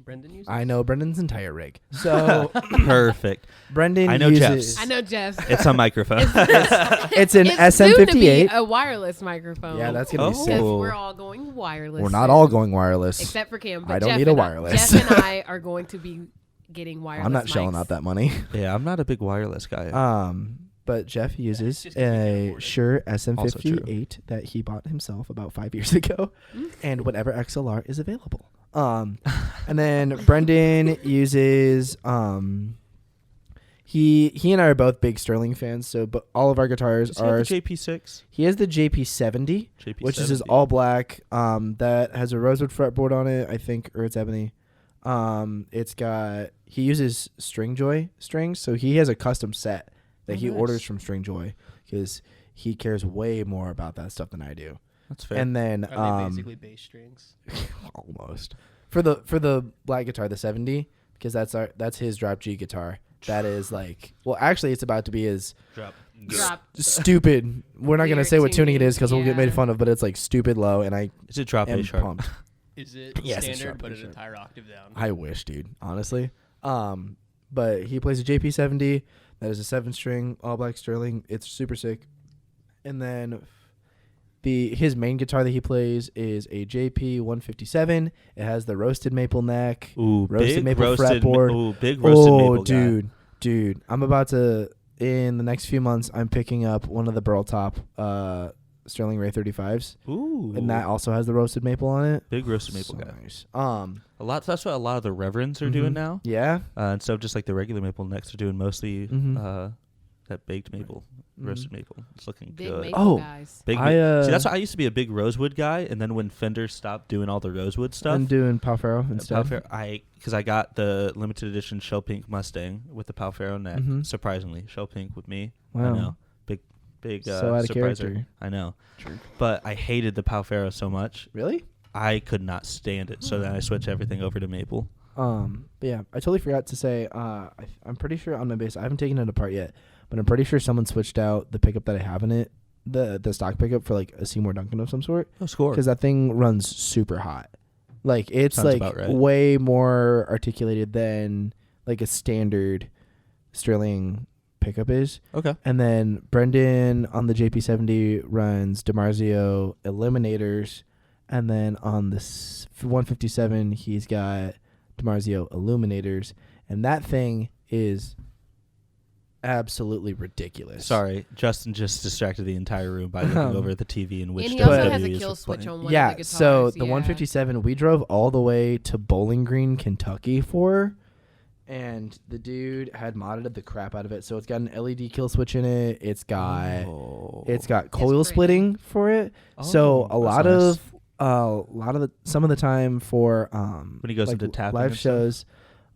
Brendan uses? I know Brendan's entire rig. So Perfect. Brendan I know uses Jeff's. I know Jeff's. It's a microphone. it's an It's soon to be SM58. a wireless microphone. Yeah, that's gonna be Oh. sick. Because we're all going wireless. We're not soon. all going wireless. Except for Cam. But I don't Jeff need a and wireless. Jeff and I are going to be getting wireless. I'm not shelling mics. out that money. Yeah, I'm not a big wireless guy. But Jeff uses just 'cause we can't a afford it. Shure Also SM58 that he bought himself about 5 years ago, and whatever XLR is available. And then Brendan uses he and I are both big Sterling fans, so but all of our guitars Does he have are. the JP6? He has the JP70, which is his JP70. all black. That has a rosewood fretboard on it, I think, or it's ebony. He uses Stringjoy strings, so he has a custom set that he nice. orders from Stringjoy because he cares way more about that stuff than I do. That's fair. And then Are they basically bass strings? almost for the black guitar, the 70, because that's his drop G guitar. That is like, well, actually, it's about to be his Drop. stupid. We're not gonna Weird say what tuning it tuning, is because we'll get made yeah. fun of, but it's like stupid low, and I Is it drop am A sharp? pumped. Is it Yes, it's standard sharp, but it's an sharp. entire octave down? I wish, dude. Honestly. But he plays a JP70. That is a 7-string all black Sterling. It's super sick. And then his main guitar that he plays is a JP 157. It has the roasted maple neck. Ooh, Roasted big maple roasted. fretboard. Ooh, big roasted Oh, maple guy. dude. I'm about to in the next few months. I'm picking up one of the Burl Top Sterling Ray 35s, Ooh, and that also has the roasted maple on it. big roasted maple So guy. nice. That's what a lot of the Reverends are doing now. Yeah. Instead of just like the regular maple necks, are doing mostly Mhm. that baked maple, roasted maple. It's looking Big good. maple Oh. guys. Big See, that's why I used to be a big rosewood guy, and then when Fender stopped doing all the rosewood stuff, I'm doing Palfaro instead. because I got the limited edition Shell Pink Mustang with the Palfaro neck. Mhm. Surprisingly, Shell Pink with me. Wow. I know, big So out of surpriser. character. I know, but I hated the Palfaro so much. Really? I could not stand it. So then I switched everything over to maple. But yeah, I totally forgot to say. I'm pretty sure on my bass, I haven't taken it apart yet, but I'm pretty sure someone switched out the pickup that I have in it, the stock pickup for like a Seymour Duncan of some sort, Oh, score. because that thing runs super hot. Like it's Sounds like about right. way more articulated than like a standard Sterling pickup is. Okay. And then Brendan on the JP70 runs DiMarzio Eliminators. And then on the 157, he's got DiMarzio Illuminators. And that thing is absolutely ridiculous. Sorry, Justin just distracted the entire room by looking over at the TV and which And he WWE also has a is kill switch playing. on one Yeah, of the guitars. so the yeah. 157, we drove all the way to Bowling Green, Kentucky for, and the dude had modded the crap out of it. So it's got an LED kill switch in it. It's got coil pretty. splitting for it. So Oh, a lot of some of the time for When he goes like into tapping live and stuff? shows,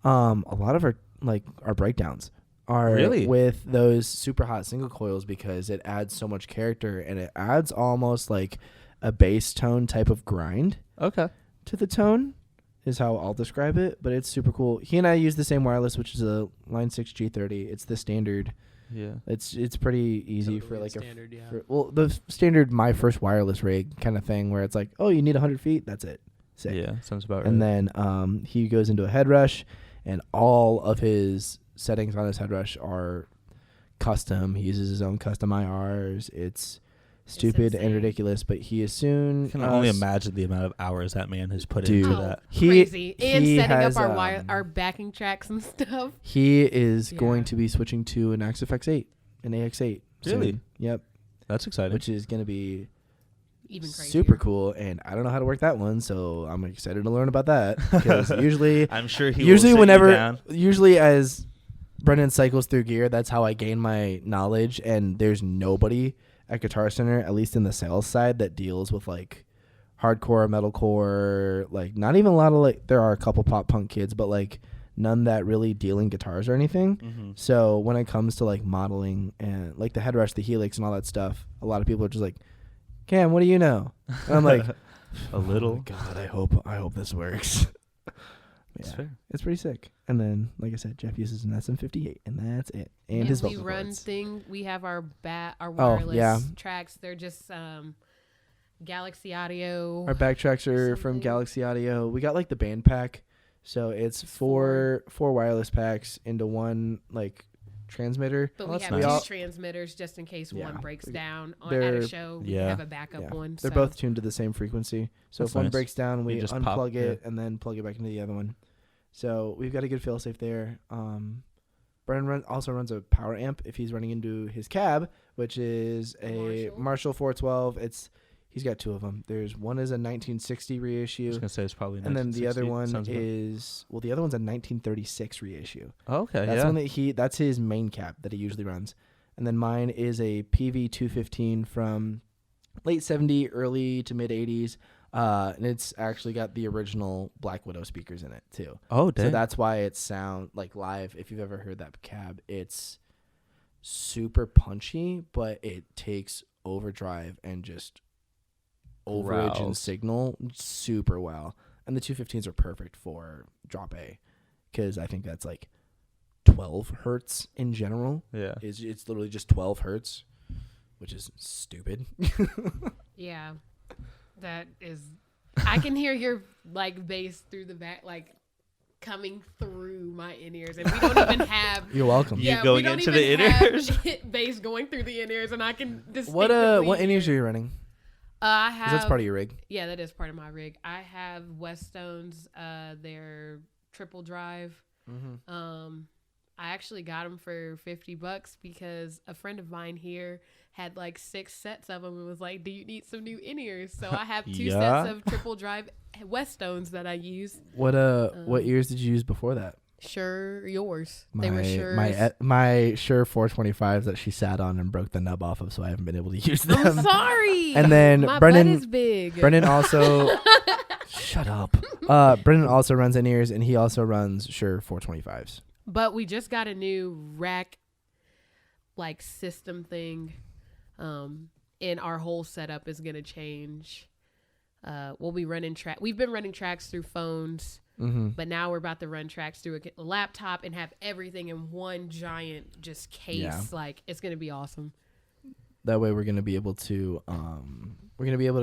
a lot of our breakdowns are Really? with those super hot single coils because it adds so much character and it adds almost like a bass tone type of grind Okay. to the tone is how I'll describe it, but it's super cool. He and I use the same wireless, which is a Line 6 G30. It's the standard Yeah. It's pretty easy for Totally like standard, yeah. the standard my first wireless rig kind of thing where it's like, oh, you need 100 feet, that's it. Sick. Yeah, sounds about right. And then he goes into a head rush, and all of his settings on his head rush are custom. He uses his own custom IRs. It's stupid and insane. ridiculous, but he is soon. I can only imagine the amount of hours that man has put Dude. into Oh, that. crazy. And he setting has, up our backing tracks and stuff. He is Yeah. going to be switching to an XFX8, an AX8. Really? soon. Yep. That's exciting. Which is going to be Even crazier. super cool, and I don't know how to work that one, so I'm excited to learn about that. Because usually, I'm sure he usually will sit whenever, you down. usually as Brendan cycles through gear, that's how I gain my knowledge. And there's nobody at Guitar Center, at least in the sales side, that deals with like hardcore, metalcore, like not even a lot of like. There are a couple pop punk kids, but like none that really deal in guitars or anything. Mm-hmm. So when it comes to like modeling and like the head rush, the helix, and all that stuff, a lot of people are just like, Cam, what do you know? And I'm like, A little. Oh my God, I hope this works. That's Yeah, fair. it's pretty sick. And then, like I said, Jeff uses an SM58, and that's it. And And his we vocal run cords. we have our Oh, wireless yeah. tracks. They're just Galaxy Audio. Our backtracks are from Something. Galaxy Audio. We got like the band pack, so it's four wireless packs into one like transmitter. But Oh, we that's have nice. two We all- transmitters just in case Yeah. one breaks down at They're- a show. We Yeah. have a backup Yeah. one. They're so. both tuned to the same frequency. So That's if one nice. breaks down, we You just unplug pop- it yeah. and then plug it back into the other one. So we've got a good failsafe there. Brennan also runs a power amp if he's running into his cab, which is a Marshall 412. He's got two of them. There's one is a 1960 I was reissue, gonna say it's probably. and then the other 1960. one Sounds about- is the other one's a 1936 reissue. Oh, okay. That's yeah. one that's his main cab that he usually runs. And then mine is a PV 215 from late 70s, early to mid 80s. And it's actually got the original Black Widow speakers in it too. Oh, dang. So that's why it sound like live. If you've ever heard that cab, it's super punchy, but it takes overdrive and just overage and Growls. signal super well. And the 215s are perfect for drop A, because I think that's like 12 hertz in general. Yeah. It's literally just 12 hertz, which is stupid. Yeah, that is. I can hear your like bass through the back, like coming through my in ears, and we don't even have. You're welcome. You Yeah, we going don't into the even have in-ears? bass going through the in ears, and I can distinctly. What in-ears are hear. you running? I 'Cause have. that's part of your rig. Yeah, that is part of my rig. I have Weststones. Their triple drive. I actually got them for $50 because a friend of mine here had like 6 sets of them and was like, "Do you need some new in-ears?" So I have 2 Yeah. sets of triple drive Weststones that I use. What ears did you use before that? Sure, yours. They were sure. My Shure 425s that she sat on and broke the nub off of, so I haven't been able to use them. I'm sorry. And then my Brennan- butt is big. Brendan also shut up. Brendan also runs in-ears, and he also runs Shure 425s. But we just got a new rack like system thing. And our whole setup is gonna change. We'll be running we've been running tracks through phones, but now we're about to run tracks through a laptop and have everything in one giant just case. Yeah. Like it's gonna be awesome. That way, we're gonna be able to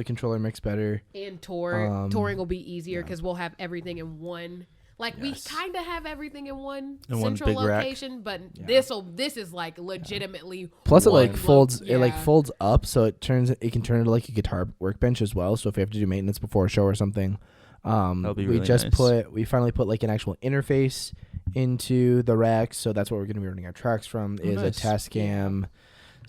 control our mix better. And touring will be easier yeah. because we'll have everything in one. Like Yes. we kind of have everything in one In one central big rack. location, but Yeah. this is like legitimately. Plus, it like one folds. lo- It like yeah. folds up, so it can turn into like a guitar workbench as well. So if we have to do maintenance before a show or something, That'll be we really just nice. we finally put like an actual interface into the rack. So that's what we're gonna be running our tracks from. Oh, Is nice. a Tascam.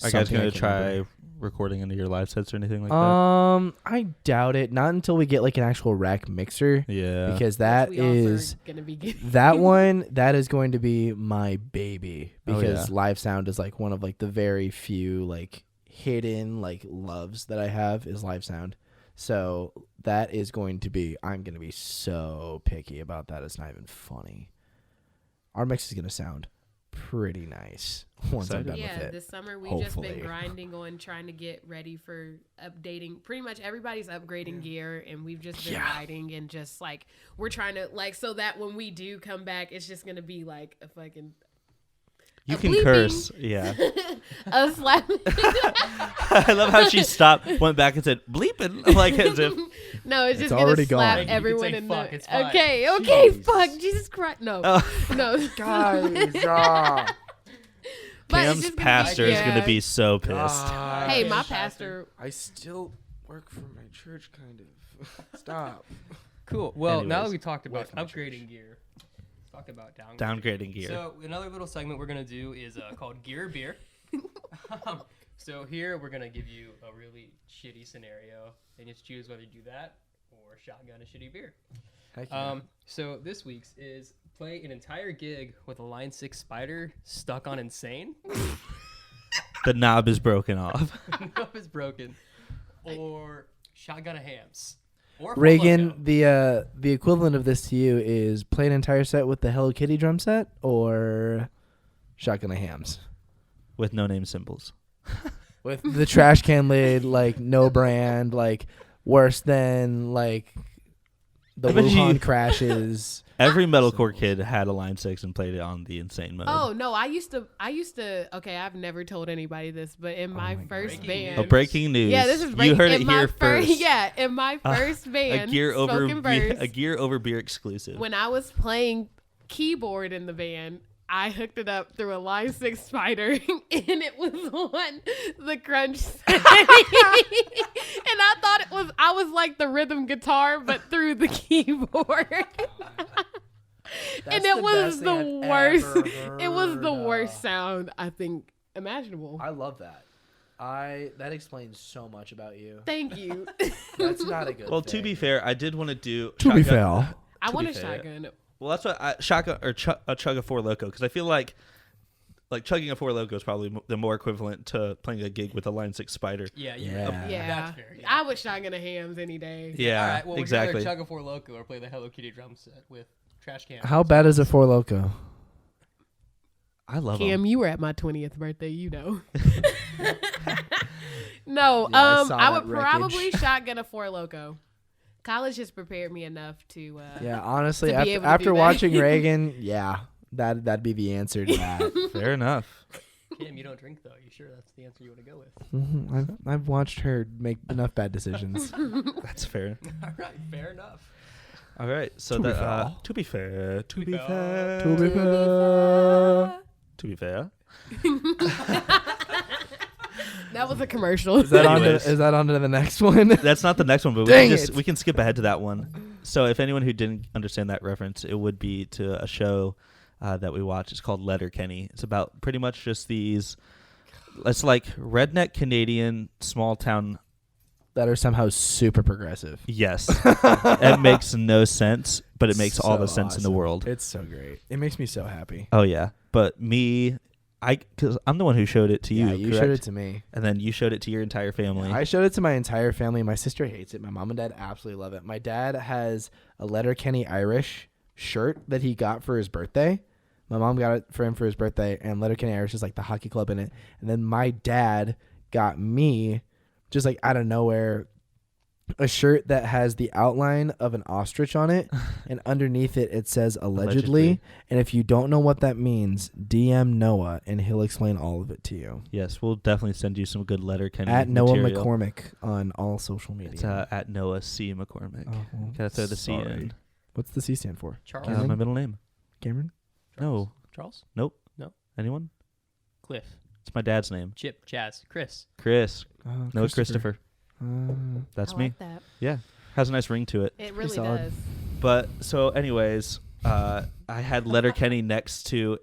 Are you guys something I gonna can't try remember. recording into your live sets or anything like that? I doubt it. Not until we get like an actual rack mixer, Yeah. because Which that we also is are gonna be getting. that one. That is going to be my baby, Oh, because yeah. live sound is like one of like the very few like hidden like loves that I have is live sound. So that is going to be. I'm going to be so picky about that. It's not even funny. Our mix is going to sound pretty nice once I'm Excited. done Yeah, with it. this summer we've just Hopefully. been grinding on trying to get ready for updating. Pretty much everybody's upgrading gear, and we've just been riding and just like we're trying to like so that when we do come back, it's just gonna be like a fucking You a can bleeping, curse. Yeah. a slap. I love how she stopped, went back and said bleeping, like as if. No, it's It's just gonna already slap gone. You can everyone say in fuck, the. it's fine. Okay, Jeez. fuck, Jesus Christ, no, no. Guys, But it's Cam's just gonna be- pastor is yeah. gonna be so pissed. Hey, Yeah, my pastor. pastor. I still work for my church, kind of. Stop. Cool. Well, now that Anyways. we talked about With my upgrading gear, let's talk about downgrading. Downgrading gear. So another little segment we're gonna do is called Gear or Beer. So here we're gonna give you a really shitty scenario, and you just choose whether you do that or shotgun a shitty beer. Heck yeah. So this week's is play an entire gig with a Line 6 Spider stuck on Insane. The knob is broken off. Nope, is broken. Or shotgun a Hams. Or Four Raegan, Loko. the equivalent of this to you is play an entire set with the Hello Kitty drum set or shotgun of hams With no name symbols. with the trash can lid, like no brand, like worse than like the I bet Wuhan you- crashes. Every metalcore kid had a Line 6 and played it on the insane mode. Oh no, I used to. Okay, I've never told anybody this, but in my my first God. band. Oh, breaking news. Yeah, this is You breaking. heard it in my here first. Yeah, in my first band, A gear over Spoken Verse, a gear over beer exclusive. when I was playing keyboard in the band, I hooked it up through a Line 6 Spider, and it was on the crunch set. And I thought I was like the rhythm guitar, but through the keyboard. And it was the worst. It was the worst sound I think imaginable. I love that. That explains so much about you. Thank you. That's not a good. Well, thing. to be fair, I did want to do. To be shotgun- fair. I To want be a fair. shotgun. Well, that's what shotgun or chug a Four Loko, because I feel like chugging a Four Loko is probably the more equivalent to playing a gig with a Line 6 Spider. Yeah. Yeah, That's fair. Yeah. I would shotgun a hams any day. Yeah, All right. Well, exactly. would you rather chug a Four Loko or play the Hello Kitty drum set with trash cans? How bad is a Four Loko? I love Cam, them. you were at my 20th birthday, you know. No, Yeah, I saw I that would probably wreckage. shotgun a Four Loko. College has prepared me enough to. Yeah, honestly, to be able to after do that. watching Reagan, yeah, that'd be the answer to that. Fair enough. Kim, you don't drink though. You sure that's the answer you want to go with? I've watched her make enough bad decisions. That's fair. All right. Fair enough. All right. So To be that fair. to be fair, to be fair. fair, To be fair. to be fair. That was a commercial. Is that Anyways. on to the next one? That's not the next one, but Dang we it. can skip ahead to that one. So if anyone who didn't understand that reference, it would be to a show that we watch. It's called Letterkenny. It's about pretty much just these. It's like redneck Canadian small town. That are somehow super progressive. Yes, it makes no sense, but it makes all So the sense in the awesome. world. It's so great. It makes me so happy. Oh yeah, but because I'm the one who showed it to you. Yeah, you correct? showed it to me. And then you showed it to your entire family. I showed it to my entire family. My sister hates it. My mom and dad absolutely love it. My dad has a Letterkenny Irish shirt that he got for his birthday. My mom got it for him for his birthday, and Letterkenny Irish is like the hockey club in it. And then my dad got me, just like out of nowhere, a shirt that has the outline of an ostrich on it, and underneath it says allegedly. And if you don't know what that means, DM Noah, and he'll explain all of it to you. Yes, we'll definitely send you some good Letterkenny At Noah material. McCormick on all social media. It's at Noah C. McCormick. Oh, well, Gotta throw the C sorry. in. What's the C stand for? Charles. Cameron? My middle name. Cameron? No. Charles. Nope. No. Anyone? Cliff. It's my dad's name. Chip. Chaz. Chris. Chris. No, Christopher. That's I me. like that. Yeah. Has a nice ring to it. It really solid. does. But so anyways, I had Letterkenny next to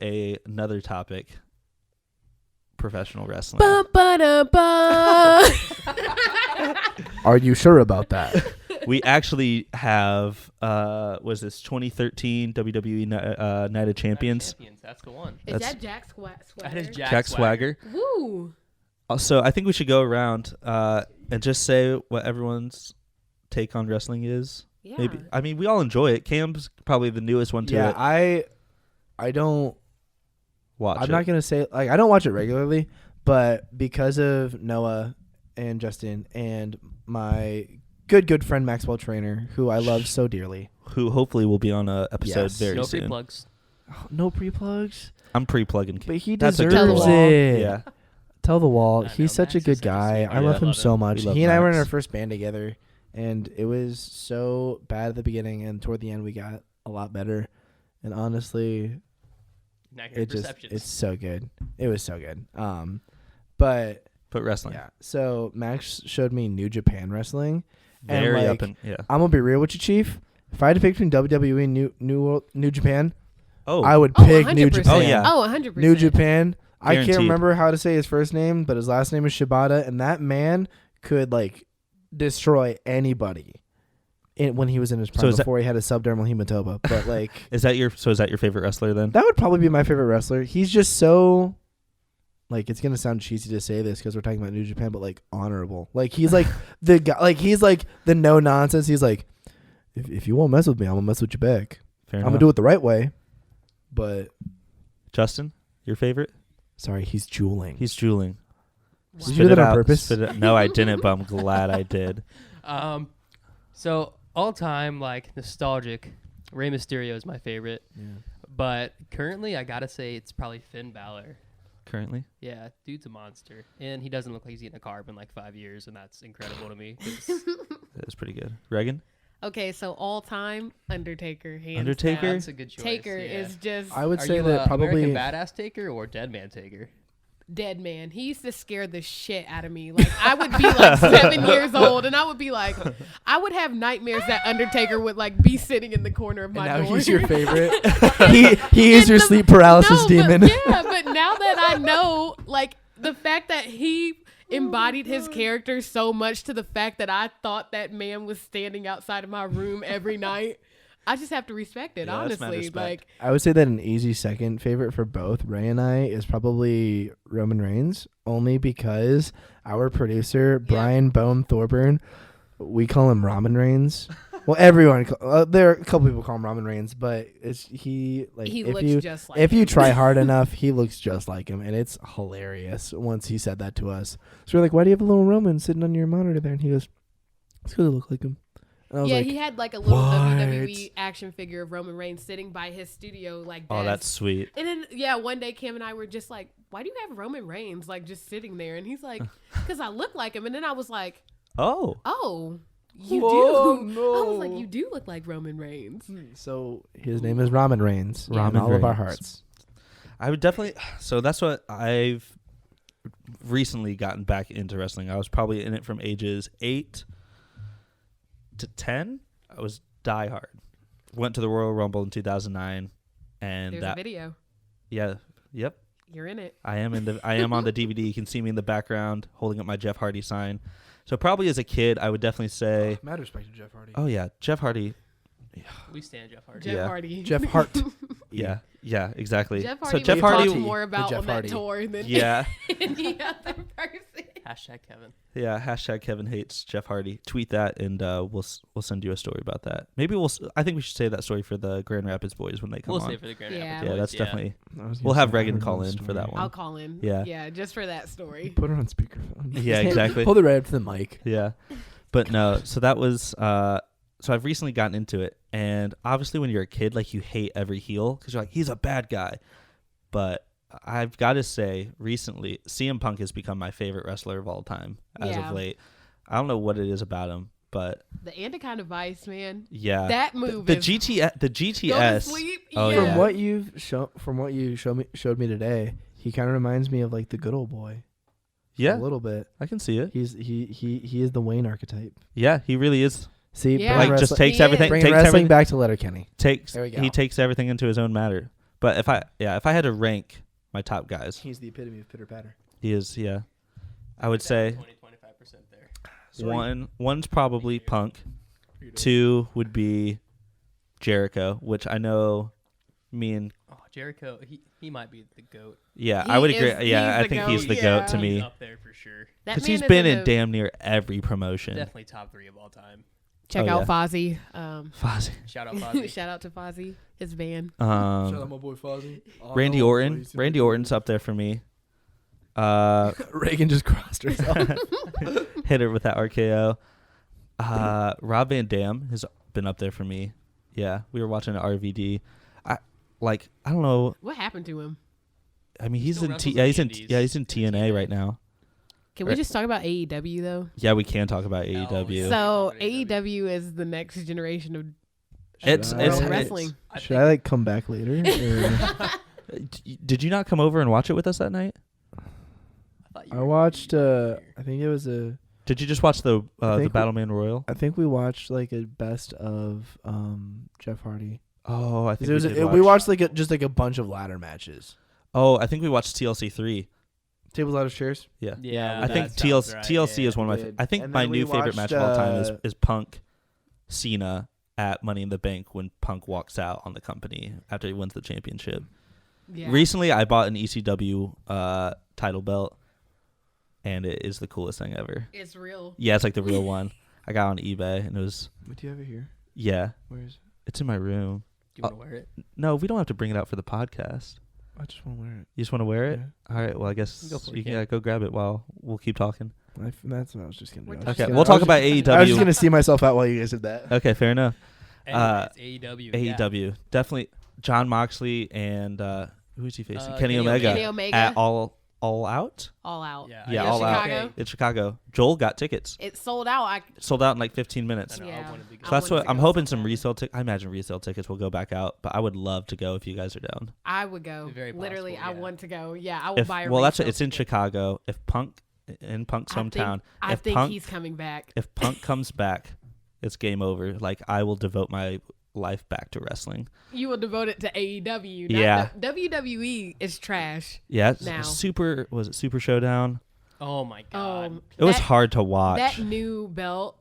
another topic. Professional wrestling. Ba-ba-da-ba. Are you sure about that? We actually have was this 2013 WWE Night of Champions. That's the one. Is That's- that Jack Swagger? That is Jack Swagger. Woo. So I think we should go around and just say what everyone's take on wrestling is. Yeah. Maybe I mean we all enjoy it. Cam's probably the newest one to Yeah, it. I don't. Watch I'm it. not gonna say like I don't watch it regularly, but because of Noah and Justin and my good friend Maxwell Trainer, who I love so dearly. Who hopefully will be on a episode Yes. very No soon. free plugs. No pre-plugs. I'm pre-plugging. But he That's a good deserves wall. it. Yeah. Tell the wall. I know, He's such a Max good is such a guy. sweetheart. I love Yeah, him love so him. much. We love He and I were in Max. our first band together, and it was so bad at the beginning, and toward the end we got a lot better. And honestly, it's so good. It was so good. But Wrestling. yeah. So Max showed me New Japan wrestling. And, Very like, up and yeah. I'm gonna be real with you, Chief. If I had to pick between WWE and New Japan, Oh, I would Oh, pick New 100%. Japan. Oh, yeah. Oh, 100%. New Japan. I Guaranteed. can't remember how to say his first name, but his last name is Shibata, and that man could like destroy anybody when he was in his prime So is that- before he had a subdermal hematoma. But like is that your favorite wrestler then? that would probably be my favorite wrestler. He's just so like it's gonna sound cheesy to say this because we're talking about New Japan, but like honorable. Like he's like the guy. Like he's like the no nonsense. He's like, if you won't mess with me, I'm gonna mess with you back. Fair I'm enough. gonna do it the right way. But Justin, your favorite? sorry, he's drooling. He's drooling. Wow. Did you Spit do it that on out, purpose? spit it- No, I didn't, but I'm glad I did. So all time like nostalgic, Rey Mysterio is my favorite. Yeah. But currently, I gotta say it's probably Finn Balor. Currently, Yeah, dude's a monster, and he doesn't look like he's eaten a carb in like 5 years, and that's incredible to me. 'cause that is pretty good. Reagan, Okay, so all time Undertaker. Hands Undertaker? down. That's a good choice. Taker yeah. is just I would Are say you that a probably American Badass Taker or Dead Man Taker? dead man. He used to scare the shit out of me. Like I would be like 7 years old, and I would be like, I would have nightmares that Undertaker would like be sitting in the corner of my and now door. he's your favorite. he is And your the- sleep paralysis demon. But, yeah, but now that I know, like the fact that he embodied his character so much to the fact that I thought that man was standing outside of my room every night, I just have to respect it. Yeah, that's mad honestly, respect. like I would say that an easy second favorite for both Ray and I is probably Roman Reigns, only because our producer Brian Bone Thorburn, we call him Ramen Reigns. Well, everyone, there are a couple people call him Ramen Reigns, but it's he if looks you just like if you him. try hard enough, he looks just like him, and it's hilarious. Once he said that to us, so we're like, "Why do you have a little Roman sitting on your monitor there?" And he goes, "It's because I look like him." And I was Yeah, like, he had like a little "What?" WWE action figure of Roman Reigns sitting by his studio like oh, desk. that's sweet. And then, yeah, one day Cam and I were just like, why do you have Roman Reigns like just sitting there? And he's like, because I look like him. And then I was like, Oh, oh, you Whoa, do. no. I was like, you do look like Roman Reigns. So his name is Ramen Reigns. Ramen in all of our Reigns. hearts. I would definitely. So that's what I've recently gotten back into wrestling. I was probably in it from ages 8 to 10. I was diehard. Went to the Royal Rumble in 2009, and There's a video. yeah, yep. You're in it. I am on the DVD. You can see me in the background holding up my Jeff Hardy sign. So probably as a kid, I would definitely say, Mad respect to Jeff Hardy. oh yeah, Jeff Hardy. We stand Jeff Hardy. Jeff Yeah. Hardy. Jeff Hart. Yeah, exactly. Jeff Hardy so Jeff we Hardy, talked more about Jeff on that Hardy. tour than yeah, any other person. Hashtag Kevin. yeah. Hashtag Kevin hates Jeff Hardy. Tweet that, and we'll send you a story about that. Maybe I think we should say that story for the Grand Rapids boys when they come We'll on. save for the Grand Yeah. Rapids Yeah, boys, that's definitely. I was gonna We'll have say, I Raegan heard call one in for story. that one. I'll call in. Yeah. Yeah, just for that story. Put her on speakerphone. Yeah, exactly. Hold it right up to the mic. Yeah, but no. So that was. So I've recently gotten into it, and obviously when you're a kid, like you hate every heel because you're like he's a bad guy. But I've got to say, recently CM Punk has become my favorite wrestler of all time as Yeah. of late. I don't know what it is about him, but The Anaconda Vice, man. yeah, That move the is GTS, the go to GTS. sleep. Oh, yeah. yeah. From what you showed me today, he kind of reminds me of like the good old boy. Yeah, A little bit. I can see it. He is the Wayne archetype. Yeah, he really is. See, Yeah. Like just takes He everything, is. bring takes wrestling everything, back to Letterkenny. takes. There we go. He takes everything into his own matter. But if I had to rank my top guys, He's the epitome of pitter patter. he is. Yeah, I would say 20-25% there. one's probably Punk. 2 would be Jericho, which I know me and Oh, Jericho, he might be the GOAT. yeah, He I would is- agree. Yeah, I he's the think he's GOAT, the yeah. goat to He's me up there for sure. That because man he's is been in in the- damn near every promotion. Definitely top 3 of all time. Check Oh, out Fozzy. Fozzy. Shout out Bobby. Shout out to Fozzy, his band. my boy Fozzy. Randy Orton. Randy Orton's up there for me. Reagan just crossed herself. Hit her with that RKO. Rob Van Dam has been up there for me. Yeah, we were watching an RVD. like I don't know. What happened to him? I mean, he's still in wrestles he's in Indies. he's in TNA right now. Can we just talk about AEW though? Yeah, we can talk about AEW. yeah. So AEW. AEW is the next generation of It's wrestling. Should I like come back later? Or? Did you not come over and watch it with us that night? thought you I were watched. here. I think it was a. Did you just watch the think Battleman Royal? I think we watched like a best of Jeff Hardy. Oh, I think We watched like just like a bunch of ladder matches. Oh, I think we watched TLC 3. Tables, ladders, chairs. Yeah. Yeah, I that think sounds right, TLC yeah. is one of my. Did. I think And my then we new favorite match watched, of all time is Punk Cena at Money in the Bank when Punk walks out on the company after he wins the championship. Yeah. Recently, I bought an ECW title belt, and it is the coolest thing ever. It's real. Yeah, it's like the real one. I got it on eBay, and it was What do you have it here? yeah. Where is it? It's in my room. Do you want to wear it? No, we don't have to bring it out for the podcast. I just want to wear it. You just want to wear it? Yeah. All right. Well, I guess Go for it, you can Cam. go grab it while we'll keep talking. That's what I was just gonna do. We're I was talking just Okay, gonna- we'll I talk was about just- I was just AEW. gonna see myself out while you guys did that. Okay, fair enough. Anyways, AEW. yeah. AEW definitely. John Moxley and who is he facing? Kenny Kenny Omega. Kenny Omega. At All Out All out. Yeah, Yeah, I All guess Out. Chicago. in Chicago. Joel got tickets. It sold out. Sold out in like 15 minutes. I know, Yeah. I wanted to go. So that's wanted what to I'm go hoping so some bad. resale tickets. I imagine resale tickets will go back out, but I would love to go if you guys are down. I would go. Very Literally, possible, I yeah. want to go. Yeah, I will buy a That's resale it's in ticket. Chicago. If Punk in Punk's hometown, I if think Punk he's coming back. if Punk comes back, it's game over. Like I will devote my life back to wrestling. You will devote it to AEW. Not Yeah. WWE is trash. Yeah, it's Now. was it Super Showdown? Oh my god. It was That- hard to watch. That new belt.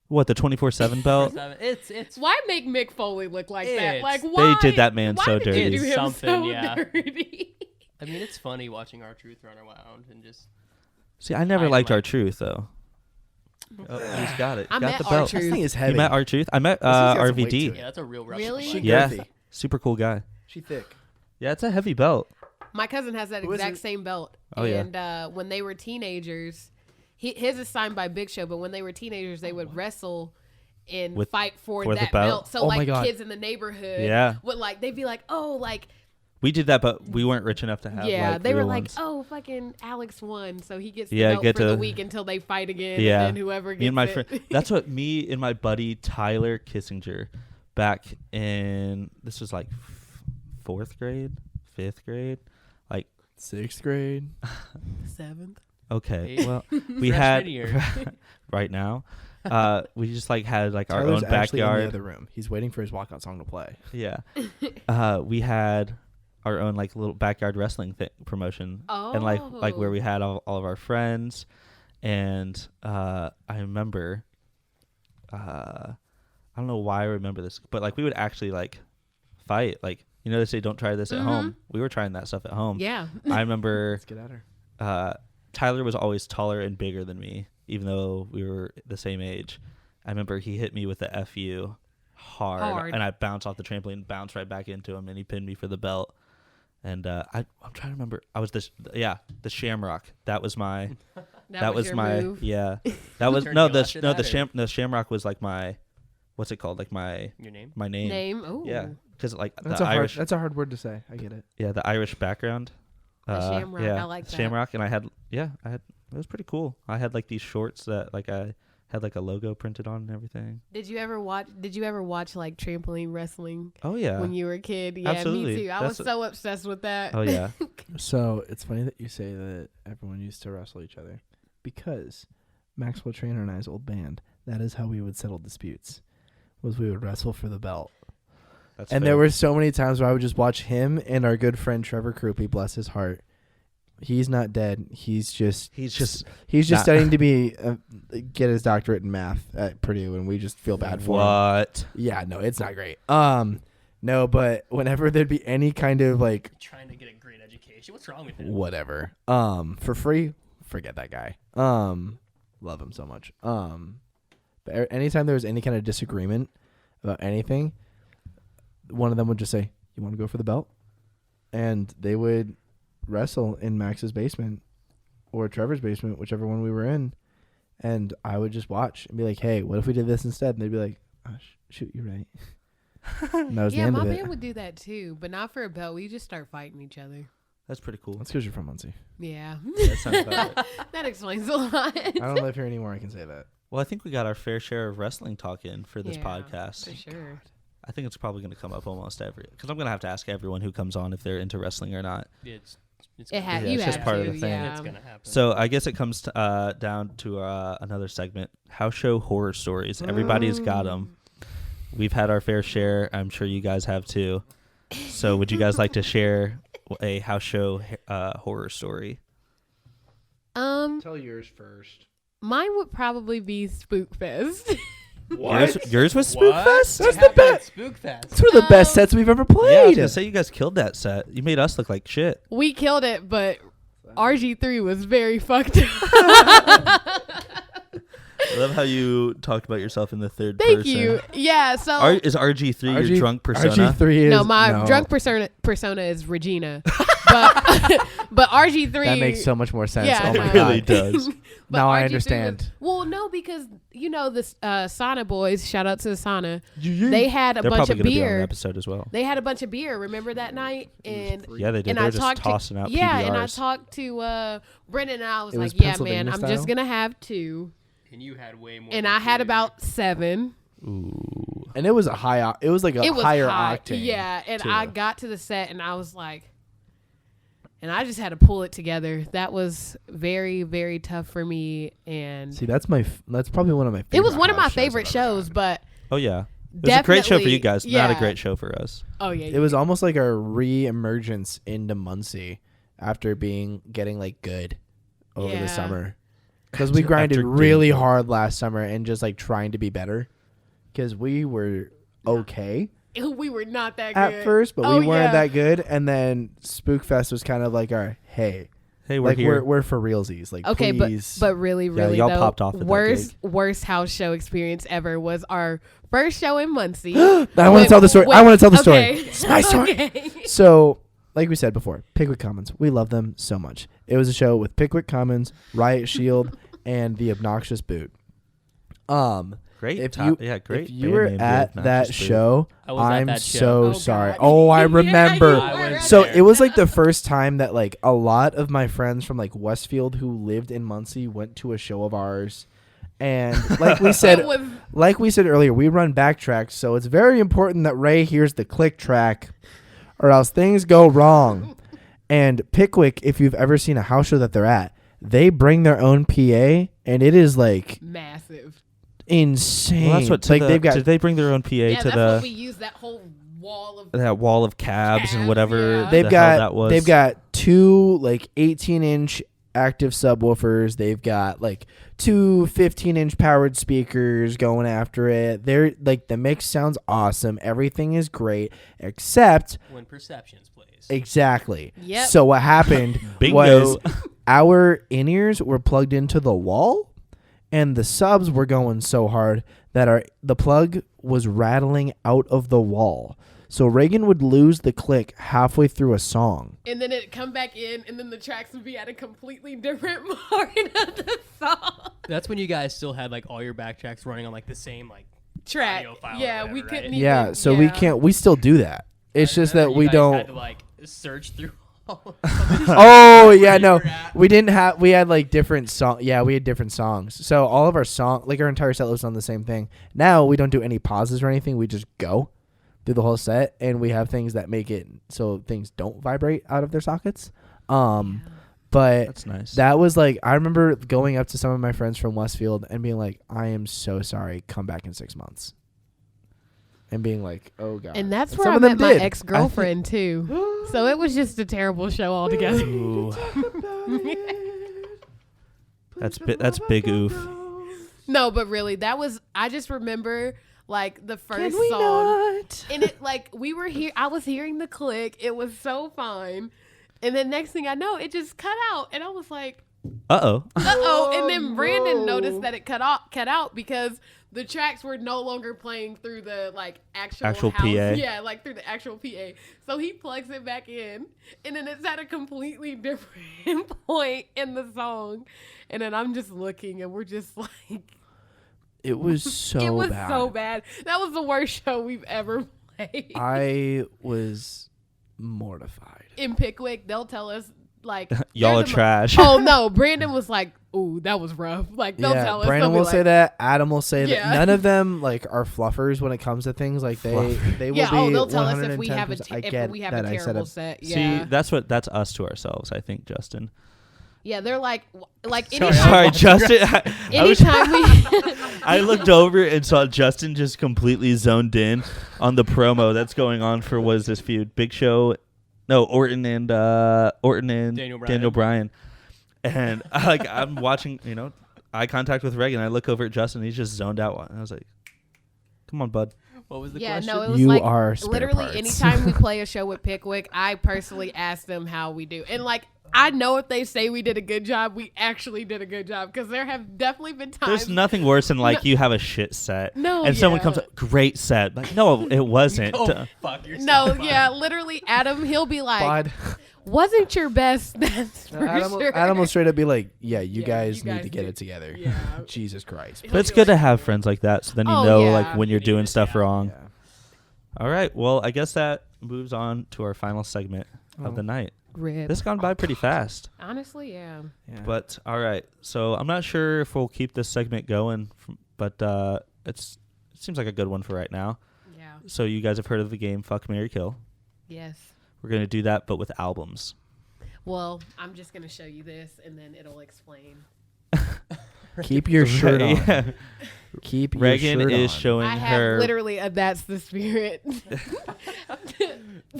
What, the 24/7 belt? It's Why make Mick Foley look like that? It's- Like They why did that man why so did dirty. You do It's him something, so yeah. dirty. I mean, it's funny watching R-Truth run around and just. See, I never liked Dynamite. our truth though. Oh, he's got it. I got met the belt. R-Truth. This thing is You heavy. met our truth. I met This thing's got some weight RVD. to it. Yeah, that's a real Really? She Yeah, girthy. super cool guy. She thick. Yeah, it's a heavy belt. My cousin has that Who is exact it? same belt. Oh, yeah. And when they were teenagers, his is signed by Big Show, but when they were teenagers, they would wrestle and fight for the that belt? belt. So Oh my like God. kids in the neighborhood Yeah. would like they'd be like, oh, like We did that, but we weren't rich enough to have. yeah, like, they were real like, ones. oh, fucking Alex won, so he gets the Yeah, belt get for the to- week until they fight again. Yeah. And then whoever gets Me and my it. friend. That's what me and my buddy Tyler Kissinger, back in this was like 4th grade, 5th grade, like 6th grade. 7th. okay, Eight. well we Freshman had year. right now. We just like had like our Tyler's own actually in the backyard. other room. He's waiting for his walkout song to play. Yeah. We had our own like little backyard wrestling promotion. And like where we had all of our friends. And I remember, I don't know why I remember this, but like we would actually like fight. Like, you know, they say don't try this at home. We were trying that stuff at home. Yeah. I remember Let's get at her. Tyler was always taller and bigger than me, even though we were the same age. I remember he hit me with the FU hard. And I bounced off the trampoline, bounced right back into him, and he pinned me for the belt. And I'm trying to remember. I was the Shamrock. That was my. that was your my move. yeah. That was Turned no heel after that, or- the Shamrock was like my, what's it called? Like my Your name? name. Name. Oh. Yeah, because like That's the a hard. Irish. That's a hard word to say. I get it. Yeah, the Irish background. Shamrock, Yeah, I like that. Shamrock, and I had it was pretty cool. I had like these shorts that like I had like a logo printed on and everything. Did you ever watch like trampoline wrestling Oh yeah. when you were a kid? Yeah, Absolutely. me too. I was so obsessed with that. Oh yeah. So it's funny that you say that everyone used to wrestle each other, because Maxwell Trainer and I's old band, that is how we would settle disputes. Was we would wrestle for the belt. That's And fair. there were so many times where I would just watch him and our good friend Trevor Krupe, bless his heart. He's not dead. He's just not- studying to be get his doctorate in math at Purdue, and we just feel bad for him. What? Yeah, no, it's not great. No, but whenever there'd be any kind of like Trying to get a great education. What's wrong with him? whatever, for free, forget that guy. Love him so much. But anytime there was any kind of disagreement about anything, one of them would just say, "You want to go for the belt?" And they would wrestle in Max's basement or Trevor's basement, whichever one we were in. And I would just watch and be like, "Hey, what if we did this instead?" And they'd be like, "Oh, shoot, you're right." And that was the Yeah, end my of it. band would do that too, but not for a belt. We just start fighting each other. That's pretty cool. That's because you're from Muncie. Yeah. That sounds about right. That explains a lot. I don't live here anymore. I can say that. Well, I think we got our fair share of wrestling talk in for this Yeah, podcast. For sure. I think it's probably going to come up almost because I'm going to have to ask everyone who comes on if they're into wrestling or not. It's It gonna- has. Yeah, You it's just have part to, of the thing. Yeah. It's gonna happen. So I guess it comes to, down to another segment, house show horror stories. Everybody's got them. We've had our fair share. I'm sure you guys have too. So would you guys like to share a house show horror story? Tell yours first. Mine would probably be Spook Fest. Yours was Spook Fest? That's the best. Spook Fest. That's one of the best sets we've ever Yeah, I was played. going to say you guys killed that set. You made us look like shit. We killed it, but RG3 was very fucked up. I love how you talked about yourself in the third Thank person. you. Yeah, so Is RG3 your drunk persona? RG3 is no, my drunk persona is Regina. but RG3 That makes so much more sense. Yeah, oh my no. It really god. does. But Now I RG3 understand. well, no, because you know the Sauna boys. Shout out to the Sauna. They had a They're bunch probably of going to be on the beer. episode as well. They had a bunch of beer. Remember that night? And Yeah, they did. and They I were just talked tossing to out and I PBRs. talked to Brendan, and I was It was like, "Yeah, Pennsylvania man, I'm style? just gonna have 2." And you had way more. And than I had two, about 7. Ooh. And it was a high. It was like a It was higher high. octane. Yeah, and too. I got to the set and I was like, and I just had to pull it together. That was very, very tough for me. And See, that's that's probably one of my. Favorite it was one of my house favorite I've ever shows, done. but Oh, yeah. It was a great show for you guys, Definitely, not a yeah. great show for us. oh yeah, It was almost like a re-emergence into Muncie after getting like good over Yeah. the summer. Because we After grinded getting really good. hard last summer and just like trying to be better. Because we were okay we were not that at good first, but Oh, we weren't yeah. that good. And then Spook Fest was kind of like our hey, Hey, we're like here. we're for realsies. Like Okay, please. but really, really, y'all though, popped off at that worst house show experience ever was our first show in Muncie. I want to tell the story. I want to tell the story. Okay. It's my story. Okay. So, like we said before, Pickwick Commons. We love them so much. It was a show with Pickwick Commons, Riot Shield, and the Obnoxious Boot. Great. If top- you yeah, great. if you band were name, at Dude. that Obnoxious Boot. show, I was at I'm that so show. Oh, sorry. God. Oh, I Yeah, remember. you I were. was So there. it was like the first time that like a lot of my friends from like Westfield who lived in Muncie went to a show of ours. And like we said, It was- like we said earlier, we run backtracks, so it's very important that Ray hears the click track, or else things go wrong. And Pickwick, if you've ever seen a house show that they're at, they bring their own PA, and it is like massive. insane. Well, that's what like they've got. Did they bring their own PA Yeah, to that's what we used. That whole wall of that wall of cabs and Cabs, whatever yeah. They've the hell got that was? they've got 2 like 18-inch active subwoofers. They've got like 2 15-inch powered speakers going after it. They're like the mix sounds awesome. Everything is great except When Perceptions plays. exactly. Yep. So what happened Bingo. was our in-ears were plugged into the wall and the subs were going so hard that the plug was rattling out of the wall. So Raegan would lose the click halfway through a song. and then it come back in, and then the tracks would be at a completely different part of the song. That's when you guys still had like all your backtracks running on like the same like Track. audio file or Yeah, whatever, we right? couldn't. Yeah, even, so we can't. We still do that. It's I just remember that we you guys don't. had to like search through. all Oh yeah, you no, were at. we didn't have. We had like different song. Yeah, we had different songs. So all of our like our entire set was on the same thing. Now we don't do any pauses or anything. We just go through the whole set, and we have things that make it so things don't vibrate out of their sockets. But That's nice. that was like I remember going up to some of my friends from Westfield and being like, "I am so sorry. Come back in 6 months." And being like, "Oh god." And that's And where some I of them met my did. ex-girlfriend too. So it was just a terrible show altogether. Ooh. That's big oof. No, but really, that was. I just remember like the first song, and it like we were here. I was hearing the click. It was so fine, and then next thing I know, it just cut out, and I was like, Uh-oh. "Uh-oh!" And then Brandon noticed that it cut out because the tracks were no longer playing through the like actual PA. Yeah, like through the actual PA. So he plugs it back in, and then it's at a completely different point in the song, and then I'm just looking, and we're just like. It was so It was bad. so bad. That was the worst show we've ever say. I was mortified. In Pickwick, they'll tell us like Y'all they're are the trash. Oh no, Brandon was like, "Ooh, that was rough." Like they'll tell us. Brandon they'll be will say like, that. Adam will say Yeah. that. None of them like are fluffers when it comes to things. Like they will Yeah, be. they'll tell us if we have a 110%. t- I if get we have that a I said terrible it. set. Yeah, See, that's us to ourselves, I think, Justin. yeah, they're like Sorry, anytime, Sorry, Justin. anytime we. I looked over and saw Justin just completely zoned in on the promo that's going on for what is this feud? Big Show, no, Orton and Daniel Bryan. And I'm watching, eye contact with Raegan. I look over at Justin. He's just zoned out. And I was like, "Come on, bud." What was the Yeah, question? no, it was You like are spare literally parts. anytime we play a show with Pickwick, I personally ask them how we do. And like I know if they say we did a good job, we actually did a good job because there have definitely been times. There's nothing worse than you have a shit set. No, and someone yeah. comes up, great set. Like, no, it wasn't. Oh, fuck yourself. No, bud. yeah, literally Adam, he'll be like, Bud. wasn't your best, that's for sure. Adam will straight up be like, "Yeah, you Yeah, guys you need guys to get do- it together." Yeah. Jesus Christ. But it's good to have friends like that, so then you Oh, know yeah. when you're doing stuff wrong. Yeah. All right. Well, I guess that moves on to our final segment of the night. Rip. This has gone by pretty fast. Honestly, yeah. But all right. So I'm not sure if we'll keep this segment going, but it seems like a good one for right now. Yeah. So you guys have heard of the game Fuck, Marry, Kill. Yes. We're going to do that, but with albums. Well, I'm just going to show you this and then it'll explain. Keep your shirt on. Yeah. Keep your Raegan shirt is on. showing I have her. literally a That's the Spirit.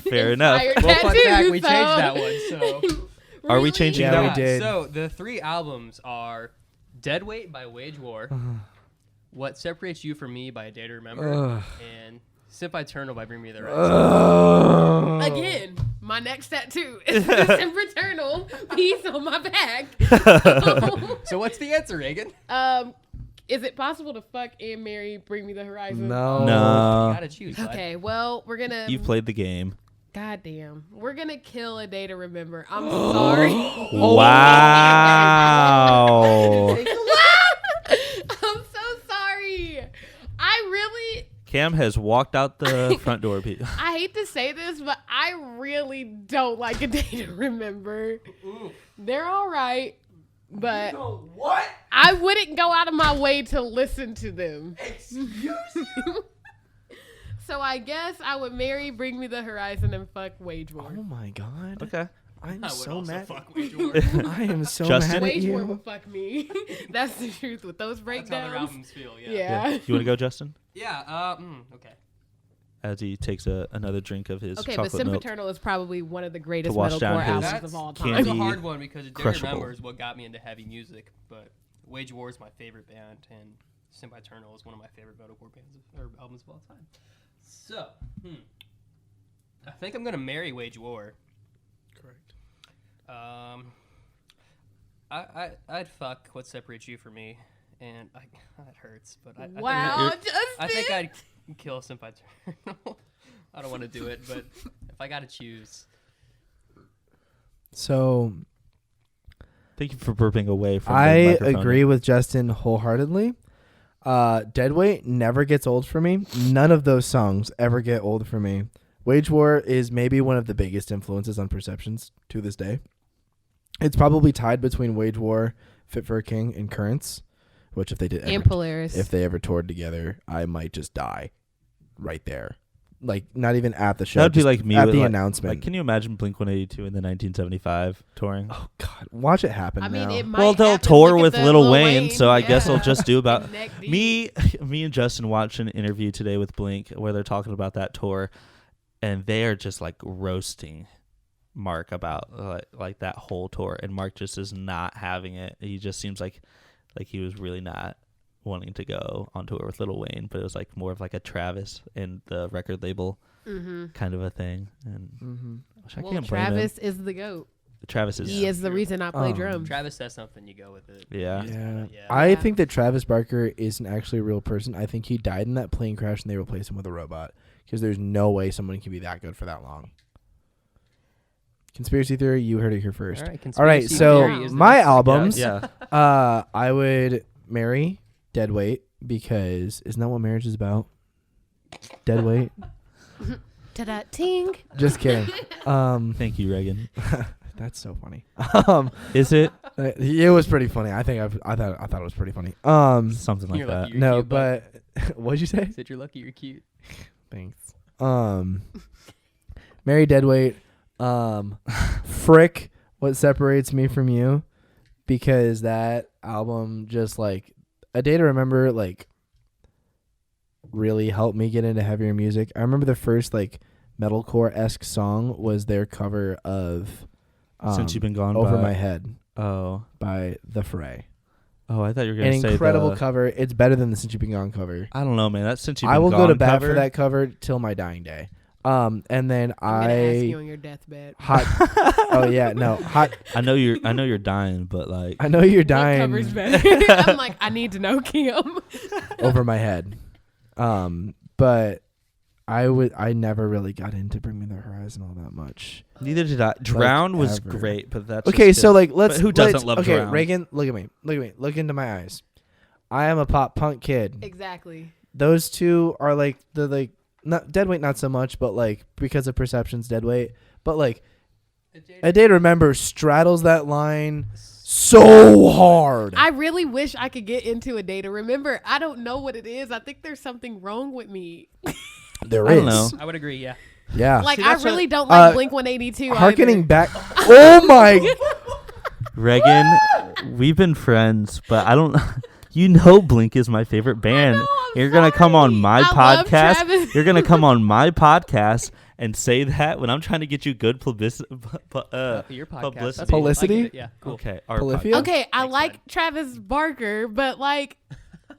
Fair enough. inspired Well, fun tattoo, fact, we changed so- that one. So Are we Really? changing Yeah, that we one? did. So the 3 albums are Dead Weight by Wage War, What Separates You From Me by A Day to Remember, and Sempiternal by Bring Me the Horizon. Again, my next tattoo is the Sempiternal piece on my back. So what's the answer, Raegan? Is it possible to fuck and marry Bring Me the Horizon? No. You No. gotta choose. bud. Okay, well, we're gonna. You've played the game. Goddamn, we're gonna kill A Day to Remember. I'm sorry. Wow. I'm so sorry. I really. Cam has walked out the front door. I hate to say this, but I really don't like A Day to Remember. They're all right, but What? I wouldn't go out of my way to listen to them. Excuse you? So I guess I would marry Bring Me the Horizon and fuck Wage War. Oh my god. Okay. I'm I would so also mad. fuck Wage War. I am so Justin? mad at Wage War you. will fuck me. That's the truth with those That's how their breakdowns. albums feel. Yeah. Yeah. You want to go, Justin? Yeah. Okay. As he takes another drink of his Okay, but chocolate milk. Sempiternal is probably one of the greatest wash down metalcore his albums of all time. That's a candy hard one because A Day to crushable. Remember is what got me into heavy music, but Wage War is my favorite band, and Sempiternal is one of my favorite metalcore bands or albums of all time. So, I think I'm gonna marry Wage War. Correct. I'd fuck What Separates You From Me, and that hurts, but Wow, Justin. I think I'd kill Sempiternal. I don't want to do it, but if I gotta choose, So Thank you for burping away from the I microphone. agree with Justin wholeheartedly. Deadweight never gets old for me. None of those songs ever get old for me. Wage War is maybe one of the biggest influences on Perceptions to this day. It's probably tied between Wage War, Fit for a King, and Currents, which if they did And ever, Polaris. if they ever toured together, I might just die right there. Like not even at the show. That would be just like me at with, the like- announcement. Like, can you imagine Blink-182 in the 1975 touring? Oh God, watch it happen I mean, now. it might Well, they'll happen. tour Look at with the Lil Wayne, so I guess yeah. they'll just do about Neck deep. me and Justin watched an interview today with Blink where they're talking about that tour, and they are just like roasting Mark about like that whole tour, and Mark just is not having it. He just seems like he was really not wanting to go on tour with Lil Wayne, but it was like more of like a Travis and the record label kind of a thing. And which I Well, can't blame him. Travis is the GOAT. Travis is He is the reason I play drums. Travis says something, you go with it. Yeah. Yeah. Yeah. I Yeah. think that Travis Barker isn't actually a real person. I think he died in that plane crash and they replaced him with a robot because there's no way someone can be that good for that long. Conspiracy theory, you heard it here first. All right, All right, conspiracy so theory is the my next one, albums, guys. Yeah. I would marry Deadweight because isn't that what marriage is about? Deadweight. Ta-da, ting. Just kidding. Thank you, Raegan. That's so funny. Is it It was pretty funny. I think I thought it was pretty funny. something like You're that? lucky. You're No, cute, bud. but what'd you say? Said you're lucky. You're cute. Thanks. Mary Deadweight. Frick. What separates me from you? Because that album just like A Day to Remember like really helped me get into heavier music. I remember the first like metalcore-esque song was their cover of Since You've Been Gone Over by- My Head Oh, by The Fray. oh, I thought you were An gonna say incredible the, cover. It's better than the Since You've Been Gone cover. I don't know, man. That's Since You've Been I will Gone go to bat cover. for that cover till my dying day. And then I'm gonna ask you on your deathbed. hot. Oh yeah, no hot. I know you're dying, but like I know you're What dying cover's better? I'm like, I need to know, Kim. over my head. But I never really got into Bring Me the Horizon all that much. neither did I. Drown was ever. great, but that's Okay, just so it. like let's. But who doesn't let's- love Okay, Drown? Raegan, look at me. Look at me. Look into my eyes. I am a pop punk kid. Exactly. Those two are like the like not Deadweight, not so much, but like because of Perception's Deadweight. But like A Day to Remember straddles that line so hard. I really wish I could get into A Day to Remember. I don't know what it is. I think there's something wrong with me. There I is. don't know. I would agree. Yeah. Yeah. Like, See, I that's really what- don't like uh, Blink 182. Harkening either. back. Oh my. Reagan, we've been friends, but I don't. You know, Blink is my favorite band. know, I'm You're gonna come on sorry. my I love podcast. Travis. You're gonna come on my podcast and say that when I'm trying to get you good publicity. Your podcast. Publicity. That's cool. I Publicity? get it. Yeah. Cool. Okay, our Polyphia? podcast. Okay, I Thanks, like bud. Travis Barker, but like,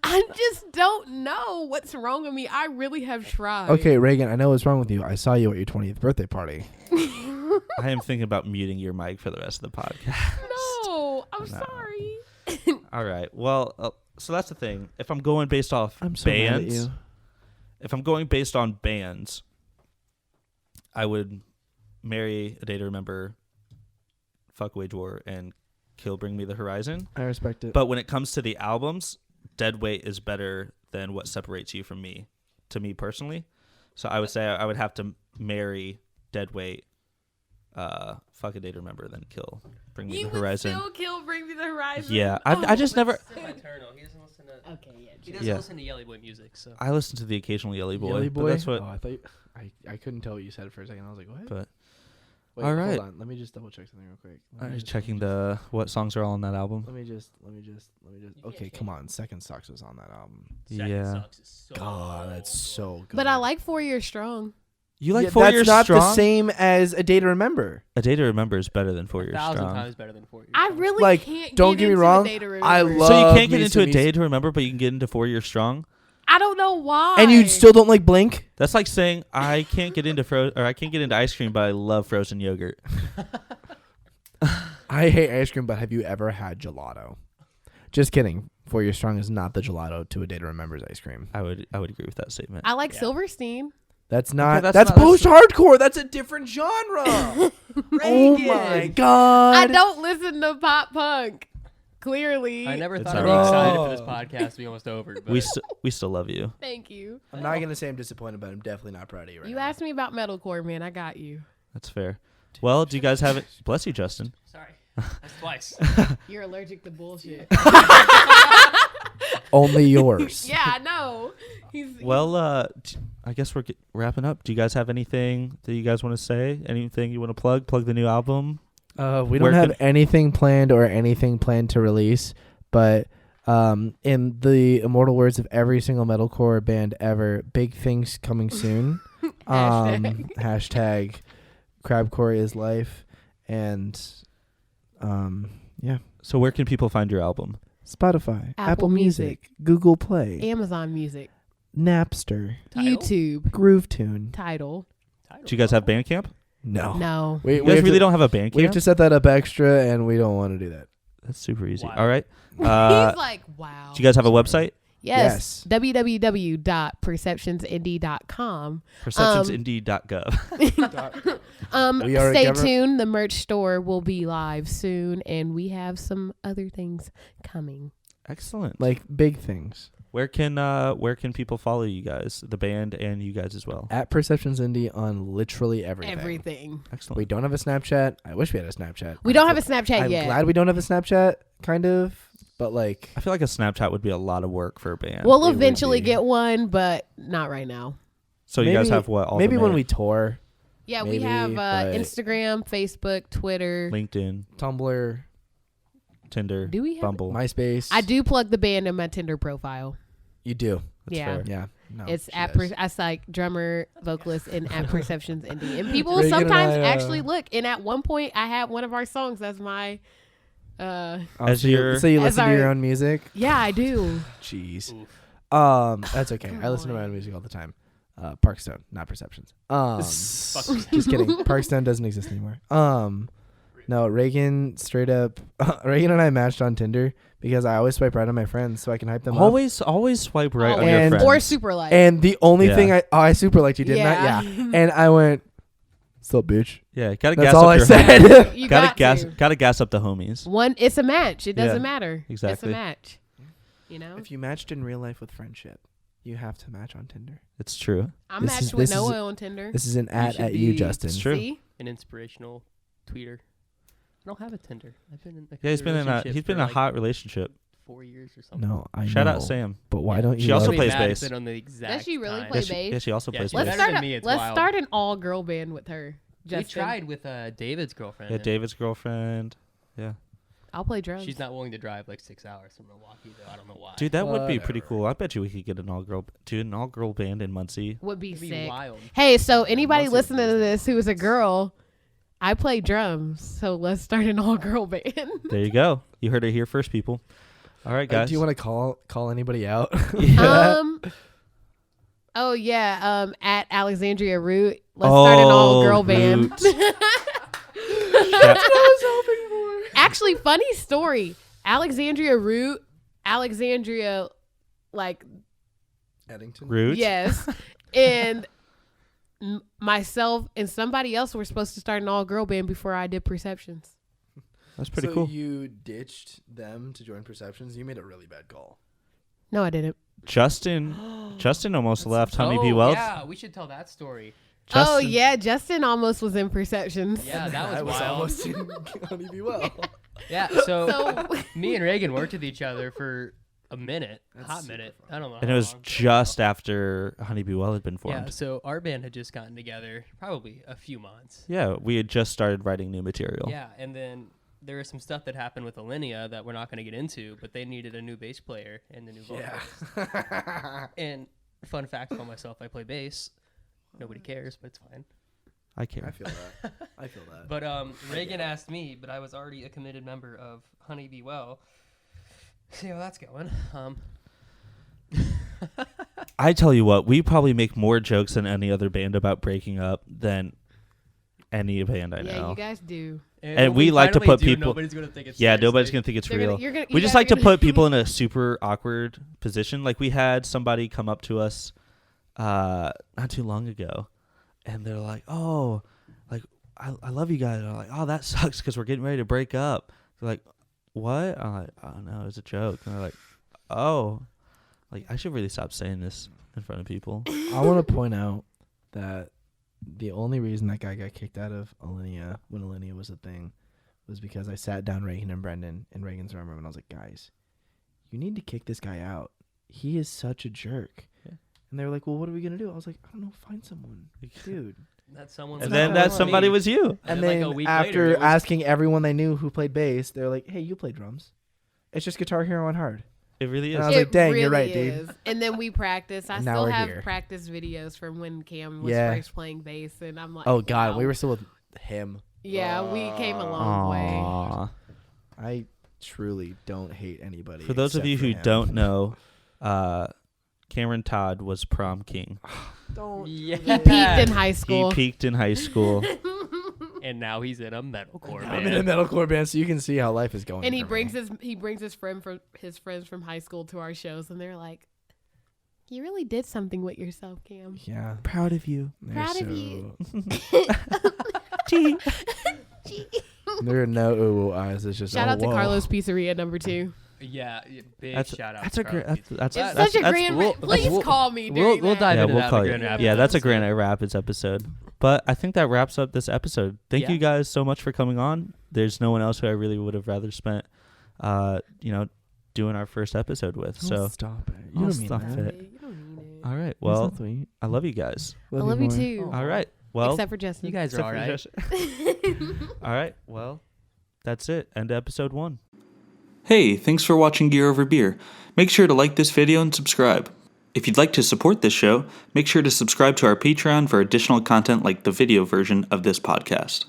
I just don't know what's wrong with me. I really have tried. Okay, Reagan, I know what's wrong with you. I saw you at your 20th birthday party. I am thinking about muting your mic for the rest of the podcast. No, I'm No. sorry. All right. Well, so that's the thing. If I'm going based off I'm so mad at bands, you. if I'm going based on bands, I would marry A Day to Remember, fuck Wage War, and kill Bring Me the Horizon. I respect it. But when it comes to the albums, Deadweight is better than What Separates You from Me, to me personally. So I would say I would have to marry Deadweight, fuck A Day to Remember, then kill Bring Me You the would Horizon. still kill Bring Me the Horizon. Yeah, I just never. Eternal. He doesn't listen to. Okay, yeah. He doesn't Yeah. listen to Yelly Boy music. So. I listen to the occasional Yelly Boy. Yelly But Boy? that's what. Oh, I thought I couldn't tell what you said for a second. I was like, what? But Wait, all right. Hold on. Let me just double check something real quick. Let I'm me just just- checking the what songs are all on that album. Let me just. Okay, come on. Second Sucks was on that album. Second Yeah. Sucks is so God, that's so good. But I like 4 Years Strong. You like Yeah, 4 that's Years not Strong? the same as A Day to Remember. A Day to Remember is better than 4 Years 1,000 Strong. times better than 4 years. I Strong. really Like, can't don't get get me into wrong, A Day to Remember. I So you love can't get me into A some Day music. to Remember, but you can get into 4 Years Strong. I don't know why. And you still don't like Blink? That's like saying I can't get into I can't get into ice cream, but I love frozen yogurt. I hate ice cream, but have you ever had gelato? Just kidding. 4 Years Strong is not the gelato to A Day to Remember's ice cream. I would agree with that statement. I like Yeah. Silverstein. That's not. that's that's not- that's- post-hardcore. That's a different genre. Oh my god. I don't listen to pop punk. Clearly. I never It's thought I'd be alright. excited for this podcast to be almost over. But we still love you. Thank you. I'm not gonna say I'm disappointed, but I'm definitely not proud of you right You now. asked me about metalcore, man. I got you. That's fair. Well, do you guys have it? Bless you, Justin. sorry, that's twice. You're allergic to bullshit. Only yours. Yeah, I know. Well, I guess we're wrapping up. Do you guys have anything that you guys want to say? Anything you want to plug? Plug the new album? We Where don't have can- anything planned or anything planned to release, but in the immortal words of every single metalcore band ever, big things coming soon. Hashtag Crabcore is life, and yeah, So where can people find your album? Spotify, Apple Apple Music, Music. Google Play, Amazon Music, Napster, Tidal? YouTube, GrooveTune. Tidal. Do you guys have Bandcamp? No, No. we, You we guys have really to, don't have a Bandcamp? we have to set that up extra, and we don't want to do that. That's super easy. Wow. All right. He's like, wow. Do you guys have a website? Yes. www.perceptionsindie.com. Perceptionsindie.gov. We are a Stay government- tuned. The merch store will be live soon, and we have some other things coming. Excellent. Like big things. Where can people follow you guys, the band, and you guys as well? At Perceptions Indie on literally everything. Everything. Excellent. We don't have a Snapchat. I wish we had a Snapchat. We don't have a Snapchat I'm yet. glad we don't have a Snapchat, kind of. But like, I feel like a Snapchat would be a lot of work for a band. We'll It would eventually be. get one, but not right now. so you guys have what? All maybe the when we tour, Yeah, Maybe, we have but- Instagram, Facebook, Twitter. LinkedIn, Tumblr, Tinder, Do we have Bumble. MySpace. I do plug the band in my Tinder profile. You do. That's Yeah. fair. Yeah. No, It's she at does. I like drummer, vocalist, and at Perceptions Indie. And people Raegan and sometimes I, actually look. And at one point, I had one of our songs as my. As so you, your- so you as listen to your our- own music? Yeah, I do. Jeez. Oof. That's okay. Come I listen to my on. own music all the time. Parkstone, not Perceptions. Fuck. Just kidding. Parkstone doesn't exist anymore. No, Raegan straight up. Raegan and I matched on Tinder because I always swipe right on my friends so I can hype them up. Always swipe right on your And- friends. Or super like. And the only Yeah. thing I super liked you, didn't I? Yeah. And I went, "What's up, bitch?" Yeah, gotta That's gas all up I your said. homies. you Gotta got gas. to. Gotta gas up the homies. One, it's a match. It doesn't Yeah, matter. exactly. It's a match. You know? If you matched in real life with friendship, you have to match on Tinder. It's true. I'm this matched is- with this is- Noah on Tinder. This is an should at you, be- Justin. It's true. See? An inspirational tweeter. I don't have a Tinder. I've been in. Yeah, he's been in a hot relationship. 4 years or something. No, I Shout know. out Sam. But why don't you? She also love- plays Matt bass. been on the exact Does she really time. play Yeah, bass? yeah, she also Yeah, plays she's Let's bass. better start. than me, it's Let's wild. start an all girl band with her. We Justin. tried with David's girlfriend. Yeah, and David's girlfriend. Yeah, I'll play drums. She's not willing to drive like 6 hours from Milwaukee, though. I don't know why. dude, that would be pretty Whatever. cool. I bet you we could get an all girl band in Muncie. Would be It'd be sick. wild. Hey, so anybody Muncie listening to is this who is a girl, I play drums. So let's start an all girl band. There you go. You heard it here first, people. All right, guys. do you want to call anybody out? Oh yeah. At Alexandria Root. Let's start an all girl band. Root. Actually, funny story. Alexandria Root. Alexandria, like Eddington. Root. yes, and myself and somebody else were supposed to start an all girl band before I did Perceptions. That's pretty so cool. you ditched them to join Perceptions. You made a really bad call. No, I didn't. Justin almost left Honeybee Oh, Wealth. yeah, we should tell that story. Oh Justin- yeah, Justin almost was in Perceptions. Yeah, that was I was wild. almost in Honeybee Well. Yeah, so So me and Raegan worked with each other for a minute, That's hot super minute. I don't know. And how it was long. just after Honeybee Well had been Yeah, formed. so our band had just gotten together probably a few months. Yeah, we had just started writing new material. Yeah, and then there was some stuff that happened with Alinea that we're not going to get into, but they needed a new bass player and a new vocalist. Yeah. And fun fact about myself, I play bass. Nobody cares, but it's fine. I care. I feel that. I feel that. But Raegan asked me, but I was already a committed member of Honeybee Well. See how that's going. I tell you what, we probably make more jokes than any other band about breaking up than any band I yeah, know. you guys do. And when we like to finally put do, people- Nobody's gonna think it's Yeah, seriously. nobody's gonna think it's They're real. gonna- you're gonna- We you just guys like are to gonna- put people in a super awkward position. Like we had somebody come up to us not too long ago, and they're like, "Oh, like I love you guys." And I'm like, "Oh, that sucks because we're getting ready to break up." They're like, "What?" I'm like, "Oh no, it's a joke." And they're like, "Oh, like I should really stop saying this in front of people." I want to point out that the only reason that guy got kicked out of Alinea when Alinea was a thing was because I sat down Raegan and Brendan in Reagan's room and I was like, guys, you need to kick this guy out. He is such a jerk. Yeah. And they were like, well, what are we going to do? I was like, I don't know, find someone. Dude. That someone. And not then gonna that lie. somebody was you. And like, then a week later, after it was- asking everyone they knew who played bass, they're like, hey, you play drums. It's just Guitar Hero on hard. It really And I is. was like, dang, you're right, dude. is. And then we practice. I And now still we're have here. practice videos from when Cam was Yeah. first playing bass, and I'm like, Oh, God. wow. We were still with him. Yeah, we came a long way. Aww. I truly don't hate anybody. For those of except you for who him. don't know, Cameron Todd was prom king. Don't. Yeah. He peaked in high school. He peaked in high school. And now he's in a metalcore I'm band. in a metalcore band, so you can see how life is going. And he for brings me. his friends from high school to our shows, and they're like, "You really did something with yourself, Cam. Yeah. Proud of you. They're Proud of so- you." Gee. There are no ooh eyes. It's just Shout oh, out to whoa. Carlos Pizzeria #2. Big That's shout out. that's to a great. Carl's Pizza. It's that's- such a that's- grand. we'll- Please we'll- call me. During we'll that. dive Yeah, into we'll that call in the you. Grand Rapids Yeah, that's a episode. Grand Rapids episode. But I think that wraps up this episode. Thank you guys so much for coming on. There's no one else who I really would have rather spent, doing our first episode with. So stop it. I'll stop Hey, it. you don't need it. All right. Well, Well, so sweet. I love you guys. I love you more. too. All right. Well, Except for Justin. You guys are all right. all right. Well, that's it. End of episode 1. Hey, thanks for watching Gear Over Beer. Make sure to like this video and subscribe. If you'd like to support this show, make sure to subscribe to our Patreon for additional content like the video version of this podcast.